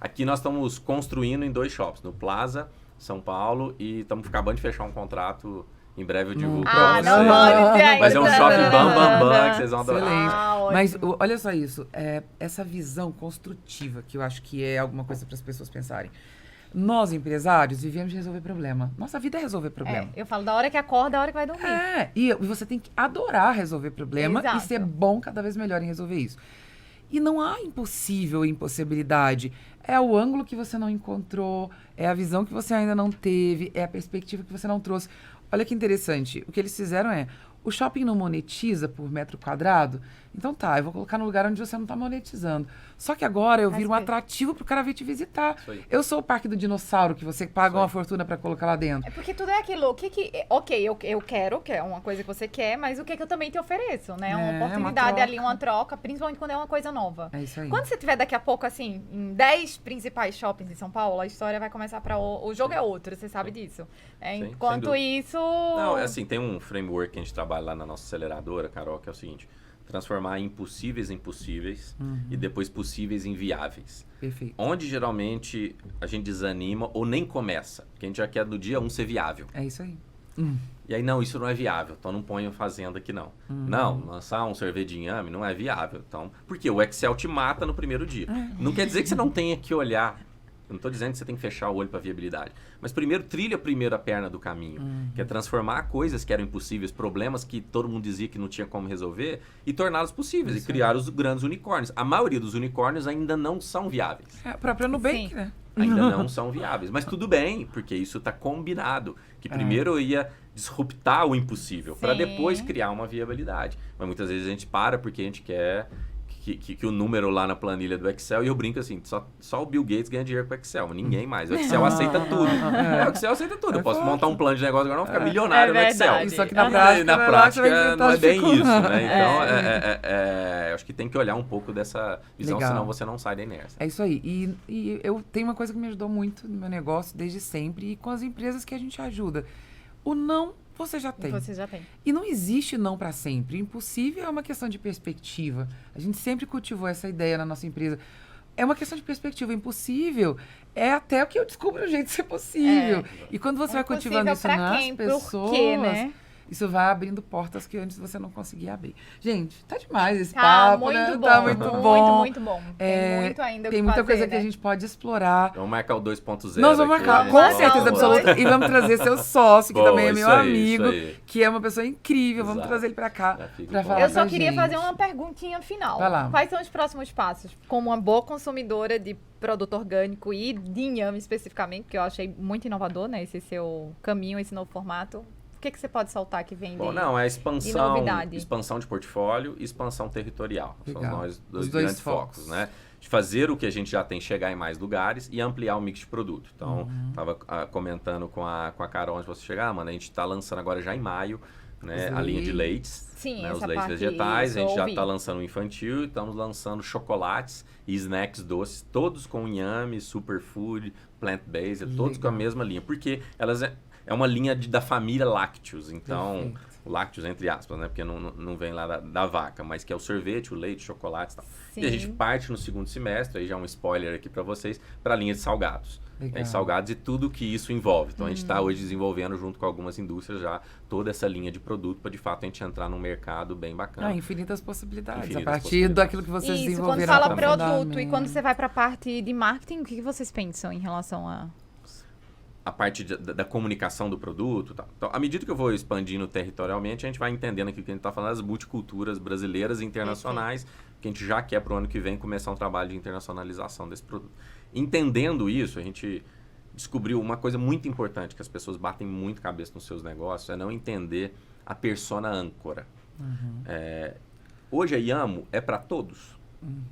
Aqui nós estamos construindo em 2 shops, no Plaza, São Paulo, e estamos acabando de fechar um contrato. Em breve eu divulgo Ah, para não vocês. pode dizer ainda. Mas é um shopping bam, bam, bam, que vocês vão adorar. Excelente. Ah, Mas ótimo. olha só isso, essa visão construtiva, que eu acho que é alguma coisa para as pessoas pensarem. Nós, empresários, vivemos de resolver problema. Nossa vida é resolver problema. Eu falo da hora que acorda, da hora que vai dormir. E você tem que adorar resolver problema Exato. e ser bom cada vez melhor em resolver isso. E não há impossível e impossibilidade. É o ângulo que você não encontrou, é a visão que você ainda não teve, é a perspectiva que você não trouxe. Olha que interessante. O que eles fizeram o shopping não monetiza por metro quadrado? Então tá, eu vou colocar no lugar onde você não está monetizando. Só que agora eu viro um Respeito. atrativo para o cara vir te visitar. Isso aí. Eu sou o Parque do Dinossauro, que você paga Isso aí. uma fortuna para colocar lá dentro. É porque tudo é aquilo. Ok, eu quero, que é uma coisa que você quer, mas o que eu também te ofereço, né? Uma uma oportunidade troca. ali, uma troca, principalmente quando é uma coisa nova. É isso aí. Quando você tiver daqui a pouco, assim, em 10 principais shoppings em São Paulo, a história vai começar para o jogo é outro, você sabe disso. Sim, sem Enquanto dúvida. isso. Não, é assim, tem um framework que a gente trabalha lá na nossa aceleradora, Carol, que é o seguinte: transformar impossíveis em possíveis e depois possíveis em viáveis. Perfeito. Onde geralmente a gente desanima ou nem começa, porque a gente já quer do dia 1 ser viável. É isso aí. E aí, não, isso não é viável, então não ponho fazenda aqui não. Não, lançar um sorvete de inhame não é viável. Então, porque o Excel te mata no primeiro dia. Não quer dizer que você não tenha que olhar. Eu não estou dizendo que você tem que fechar o olho para viabilidade. Mas primeiro, trilha primeiro a perna do caminho. Que é transformar coisas que eram impossíveis, problemas que todo mundo dizia que não tinha como resolver, e torná-los possíveis. Isso E criar os grandes unicórnios. A maioria dos unicórnios ainda não são viáveis. É a própria Nubank, Sim. né? Ainda não são viáveis. Mas tudo bem, porque isso está combinado. Que primeiro eu ia disruptar o impossível, para Sim. depois criar uma viabilidade. Mas muitas vezes a gente para porque a gente quer que o número lá na planilha do Excel, e eu brinco assim, só o Bill Gates ganha dinheiro com o Excel, ninguém mais. O Excel aceita tudo. O Excel aceita tudo. Eu posso montar um plano de negócio agora e vou ficar milionário no Excel. verdade. Isso aqui na E prática, na vai lá que você vai prática enfrentar não é as bem isso, dificuldades. né? Então, eu acho que tem que olhar um pouco dessa visão, Legal. senão você não sai da inércia. É isso aí. E eu tenho uma coisa que me ajudou muito no meu negócio desde sempre e com as empresas que a gente ajuda. O não você já tem. Você já tem. E não existe não para sempre. Impossível é uma questão de perspectiva. A gente sempre cultivou essa ideia na nossa empresa. é uma questão de perspectiva. Impossível é até o que eu descubro o jeito de ser possível. E quando você vai cultivando isso nas pessoas... Por quê, né? Isso vai abrindo portas que antes você não conseguia abrir. Gente, tá demais esse Tá papo, muito né? bom, Tá muito bom. muito bom. Tem muito ainda o Tem que muita fazer, coisa né? que a gente pode explorar. Vamos marcar o 2.0. Nós vamos marcar, aqui, com né? certeza Vamos. absoluta. E vamos trazer seu sócio, que Boa, também é meu isso aí, amigo, isso aí. que é uma pessoa incrível. Vamos Exato. trazer ele pra cá, Já fica pra bom. falar Eu só pra queria gente. fazer uma perguntinha final. Vai lá. Quais são os próximos passos? Como uma boa consumidora de produto orgânico e de inhame especificamente, que eu achei muito inovador, né? Esse seu caminho, esse novo formato. O que você pode soltar que vem Bom, de... não, é novidade. expansão de portfólio e expansão territorial. Legal. São nós Os dois dois grandes focos, né? De fazer o que a gente já tem, chegar em mais lugares e ampliar o mix de produto. Então, estava comentando com a Carol, antes de você chegar, mano, a gente está lançando agora já em maio, né, a linha de leites. Sim, Né, os essa leites parte vegetais, a gente já ouvi. está lançando o infantil e estamos lançando chocolates e snacks doces, todos com inhame, superfood, plant-based, todos com a Legal. mesma linha, porque elas é uma linha da família lácteos, então, Perfeito. lácteos entre aspas, né, porque não vem lá da vaca, mas que é o sorvete, o leite, o chocolate e tal. Sim. E a gente parte no segundo semestre, aí já um spoiler aqui para vocês, para a linha de salgados. Legal. Né, salgados e tudo que isso envolve. Então, a gente está hoje desenvolvendo, junto com algumas indústrias, já toda essa linha de produto para, de fato, a gente entrar num mercado bem bacana. Infinitas possibilidades. Infinitas a partir possibilidades. daquilo que vocês Isso, quando desenvolveram. fala aprofundamento. produto e quando você vai pra parte de marketing, o que vocês pensam em relação a... A parte da comunicação do produto. Tal. Então, à medida que eu vou expandindo territorialmente, a gente vai entendendo aqui que a gente está falando das multiculturas brasileiras e internacionais, que a gente já quer para o ano que vem começar um trabalho de internacionalização desse produto. Entendendo isso, a gente descobriu uma coisa muito importante, que as pessoas batem muito cabeça nos seus negócios, é não entender a persona âncora. Hoje a Iamo é para todos.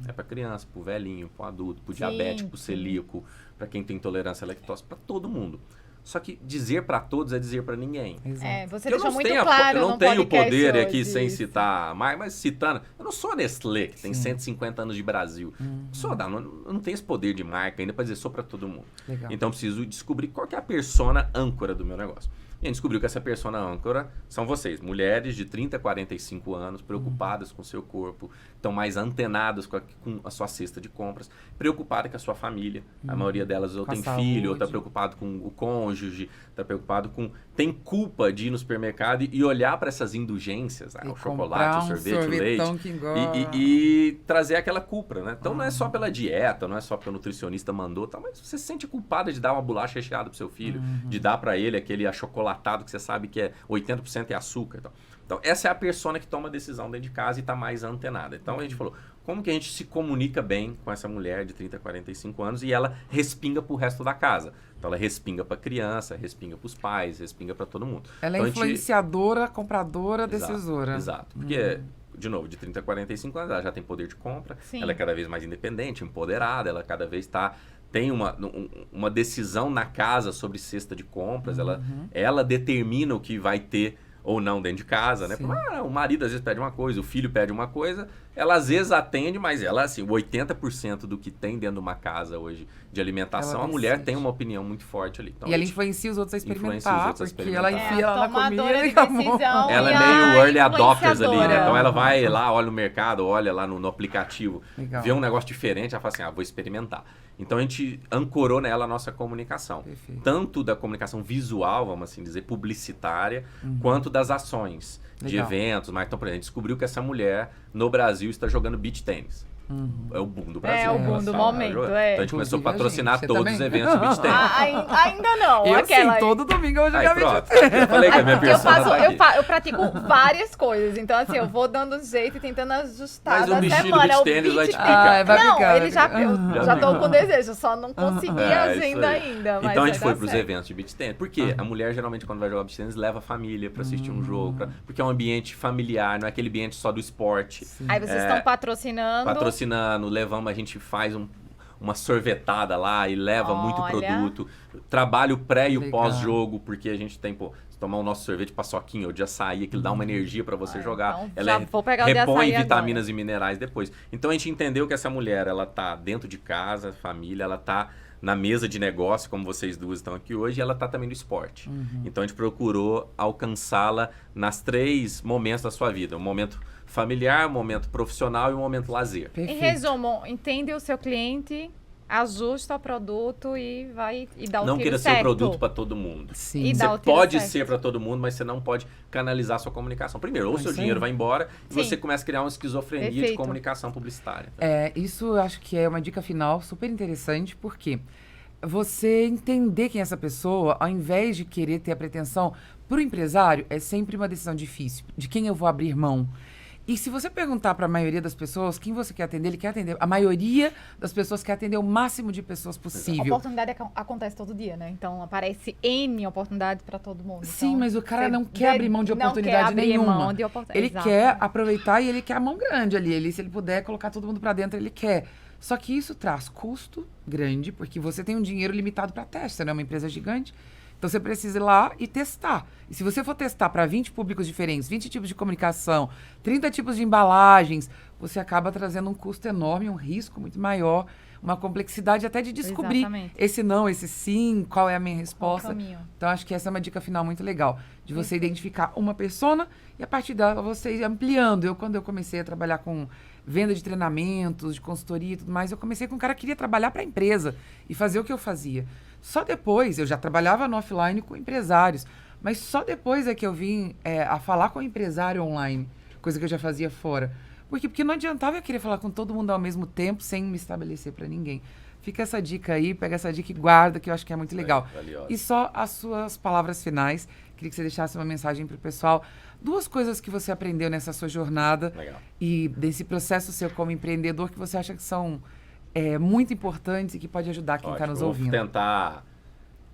É para criança, para o velhinho, para o adulto, para o diabético, para o celíaco, para quem tem intolerância à lactose, para todo mundo. Só que dizer para todos é dizer para ninguém. Exato. você Eu deixou não muito tenho, claro eu não no tenho podcast poder hoje, aqui sem isso. citar, mas citando, eu não sou a Nestlé, que tem 150 anos de Brasil. Eu não tenho esse poder de marca ainda para dizer sou para todo mundo. Legal. Então eu preciso descobrir qual que é a persona âncora do meu negócio. E a gente descobriu que essa persona âncora são vocês, mulheres de 30 a 45 anos, preocupadas com o seu corpo, estão mais antenadas com a sua cesta de compras, preocupadas com a sua família. A maioria delas ou Com a tem filho, ou está saúde. preocupado com o cônjuge, está preocupado com... Tem culpa de ir no supermercado e olhar para essas indulgências, E o comprar chocolate, o um sorvete, o sorvetão leite, que engorda. e trazer aquela culpa, né? Então não é só pela dieta, não é só porque o nutricionista mandou, tá? Mas você se sente culpada de dar uma bolacha recheada pro seu filho, de dar para ele aquele achocolatado que você sabe que é 80% é açúcar. Então essa é a persona que toma a decisão dentro de casa e está mais antenada. Então a gente falou, como que a gente se comunica bem com essa mulher de 30 a 45 anos e ela respinga pro resto da casa. Então ela respinga para criança, respinga para os pais, respinga para todo mundo. Ela é Então, a gente- influenciadora, compradora, Exato, decisora. Exato. Porque, de novo, de 30 a 45 anos, ela já tem poder de compra, Sim. ela é cada vez mais independente, empoderada, ela cada vez tem uma decisão na casa sobre cesta de compras, ela determina o que vai ter ou não dentro de casa, né? Sim. O marido às vezes pede uma coisa, o filho pede uma coisa, ela às vezes atende, mas ela, assim, 80% do que tem dentro de uma casa hoje de alimentação, Ela a mulher decide. tem uma opinião muito forte ali. Então, E ela a gente- influencia os outros a Influencia os experimentar, outros a porque ela experimentar. enfia lá na tomadora comida de e amor. decisão ela é e meio a early adopters ali, né? influenciadora. Então ela vai lá, olha no mercado, olha lá no aplicativo, Legal. vê um negócio diferente, ela fala assim, vou experimentar. Então a gente ancorou nela a nossa comunicação. Perfeito. Tanto da comunicação visual, vamos assim dizer, publicitária, quanto das ações de Legal. eventos. Mas, então, por exemplo, a gente descobriu que essa mulher no Brasil está jogando beach tênis. É o boom do Brasil. É o né? boom Ela do tá momento, jogando. é. Então a gente começou a Inclusive a patrocinar gente, você todos também? os eventos de beach tênis. Ainda não. Eu aquela... sim, todo domingo eu vou Aí, jogar pronto. vídeo. Eu falei que a minha Porque persona tá aqui. eu pratico várias coisas. Então, assim, eu vou dando um jeito e tentando ajustar Mas o da bichinho do semana. beach O tênis vai te beach picar. Ah, vai Não, picar, ele vai já, picar. eu já tô com desejo, só não consegui a É, isso agenda aí. ainda. Mas Então a gente vai foi dar para os certo. eventos de beach tennis. Por quê? A mulher geralmente quando vai jogar beach tennis leva a família para assistir um jogo, porque é um ambiente familiar, não é aquele ambiente só do esporte. Aí vocês estão patrocinando. Levamos, a gente faz uma sorvetada lá e leva muito Olha. produto. Trabalho pré e o Legal. pós-jogo, porque a gente tem, tomar o nosso sorvete paçoquinha ou de açaí, aquilo dá uma energia para você jogar. Então, Ela vou pegar o de repõe açaí vitaminas agora. e minerais depois. Então a gente entendeu que essa mulher, ela tá dentro de casa, família, ela tá na mesa de negócio, como vocês duas estão aqui hoje, e ela tá também no esporte. Então a gente procurou alcançá-la nas 3 momentos da sua vida. Um momento familiar, um momento profissional e um momento lazer. Em resumo, entende o seu cliente, ajusta o produto e vai e dá o Não tiro queira certo. ser o produto para todo mundo. Sim. E dá Você o tiro pode certo. ser para todo mundo, mas você não pode canalizar sua comunicação. Primeiro, ou É seu isso dinheiro aí. vai embora e Sim. você começa a criar uma esquizofrenia de Perfeito. comunicação publicitária. Isso eu acho que é uma dica final super interessante, porque você entender quem é essa pessoa, ao invés de querer ter a pretensão, para o empresário é sempre uma decisão difícil, de quem eu vou abrir mão. E se você perguntar para a maioria das pessoas quem você quer atender, ele quer atender. A maioria das pessoas quer atender o máximo de pessoas A possível. oportunidade acontece todo dia, né? Então aparece N oportunidades para todo mundo. Sim, Então, mas o cara você não quer abrir mão de oportunidade não quer abrir nenhuma. Mão de oportunidade. Ele Exato. quer aproveitar e ele quer a mão grande ali. Se ele puder colocar todo mundo para dentro, ele quer. Só que isso traz custo grande, porque você tem um dinheiro limitado para teste, você não é uma empresa gigante. Então você precisa ir lá e testar. E se você for testar para 20 públicos diferentes, 20 tipos de comunicação, 30 tipos de embalagens, você acaba trazendo um custo enorme, um risco muito maior, uma complexidade até de descobrir Exatamente. esse não, esse sim, qual é a minha Qual o resposta. caminho? Então, acho que essa é uma dica final muito legal. De você identificar uma persona e, a partir dela, você ir ampliando. Quando eu comecei a trabalhar com venda de treinamentos, de consultoria e tudo mais, eu comecei com um cara que queria trabalhar para a empresa e fazer o que eu fazia. Só depois, eu já trabalhava no offline com empresários, mas só depois é que eu vim a falar com o empresário online, coisa que eu já fazia fora. Porque não adiantava eu querer falar com todo mundo ao mesmo tempo, sem me estabelecer para ninguém. Fica essa dica aí, pega essa dica e guarda, que eu acho que é muito legal. Valiosa. E só as suas palavras finais. Queria que você deixasse uma mensagem para o pessoal. 2 coisas que você aprendeu nessa sua jornada Legal. e desse processo seu como empreendedor que você acha que são muito importantes e que pode ajudar quem está Ótimo. nos Vou ouvindo. tentar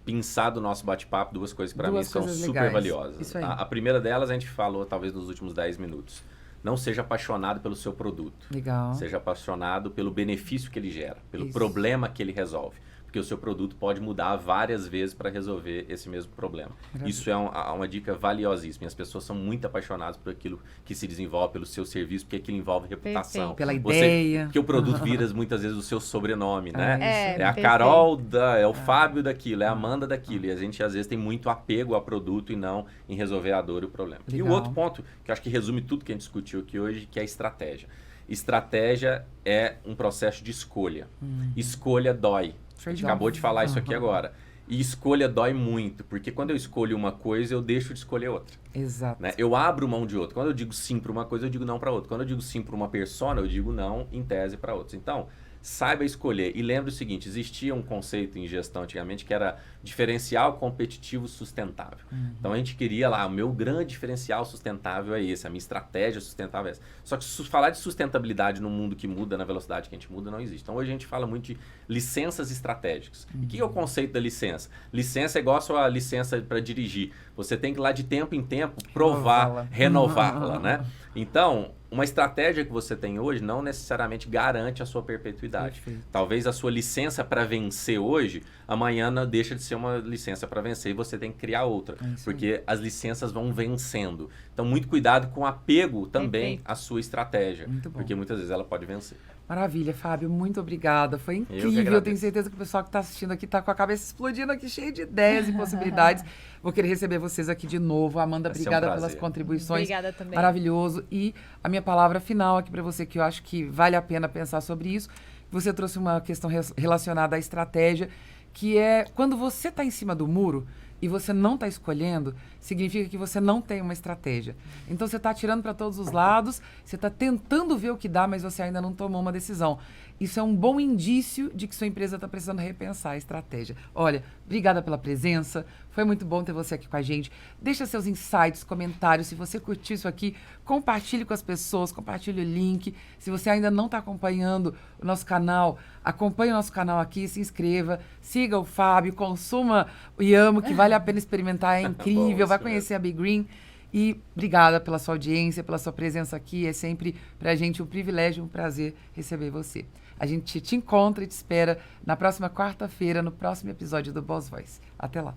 pinçar do nosso bate-papo 2 coisas que para mim 2 são coisas super legais. valiosas. Isso aí. A primeira delas a gente falou talvez nos últimos 10 minutos. Não seja apaixonado pelo seu produto. Legal. Seja apaixonado pelo benefício que ele gera, pelo Isso. problema que ele resolve. Porque o seu produto pode mudar várias vezes para resolver esse mesmo problema. Maravilha. Isso é uma dica valiosíssima. As pessoas são muito apaixonadas por aquilo que se desenvolve, pelo seu serviço, porque aquilo envolve reputação. Perfeito. Pela ideia. Porque o produto vira muitas vezes o seu sobrenome, né? É, É a perfeito. Carol, é o Fábio daquilo, é a Amanda daquilo. E a gente às vezes tem muito apego ao produto e não em resolver a dor e o problema. E o Legal. outro ponto, que eu acho que resume tudo que a gente discutiu aqui hoje, que é a estratégia. Estratégia é um processo de escolha. Escolha dói. A gente Legal. acabou de falar isso aqui agora. E escolha dói muito, porque quando eu escolho uma coisa, eu deixo de escolher outra. Exato. Né? Eu abro mão de outra. Quando eu digo sim para uma coisa, eu digo não para outra. Quando eu digo sim para uma persona, eu digo não, em tese, para outros. Então, saiba escolher. E lembre o seguinte, existia um conceito em gestão antigamente que era diferencial competitivo sustentável. Então, a gente queria lá, o meu grande diferencial sustentável é esse, a minha estratégia sustentável é essa. Só que falar de sustentabilidade num mundo que muda, na velocidade que a gente muda, não existe. Então, hoje a gente fala muito de licenças estratégicas. E o que é o conceito da licença? Licença é igual a sua licença para dirigir. Você tem que ir lá de tempo em tempo provar, renová-la, né? Então, uma estratégia que você tem hoje não necessariamente garante a sua perpetuidade. Perfeito. Talvez a sua licença para vencer hoje, amanhã não deixa de ser uma licença para vencer e você tem que criar outra. isso Porque as licenças vão vencendo. Então, muito cuidado com o apego também Perfeito. à sua estratégia. Muito bom. Porque muitas vezes ela pode vencer. Maravilha, Fábio. Muito obrigada. Foi que incrível. Eu agradeço. tenho certeza que o pessoal que está assistindo aqui está com a cabeça explodindo aqui, cheio de ideias e possibilidades. Vou querer receber vocês aqui de novo. Amanda, Vai ser um obrigada prazer. pelas contribuições. Obrigada também. Maravilhoso. E a minha palavra final aqui para você, que eu acho que vale a pena pensar sobre isso. Você trouxe uma questão relacionada à estratégia, que é quando você está em cima do muro e você não está escolhendo, significa que você não tem uma estratégia. Então, você está atirando para todos os lados, você está tentando ver o que dá, mas você ainda não tomou uma decisão. Isso é um bom indício de que sua empresa está precisando repensar a estratégia. Olha, obrigada pela presença, foi muito bom ter você aqui com a gente. Deixa seus insights, comentários. Se você curtiu isso aqui, compartilhe com as pessoas, compartilhe o link. Se você ainda não está acompanhando o nosso canal, acompanhe o nosso canal aqui, se inscreva, siga o Fábio, consuma o Yamo, que vale a pena experimentar, é incrível, vai isso conhecer a Be Green. E obrigada pela sua audiência, pela sua presença aqui. É sempre pra gente um privilégio, um prazer receber você. A gente te encontra e te espera na próxima quarta-feira, no próximo episódio do Boss Voice. Até lá.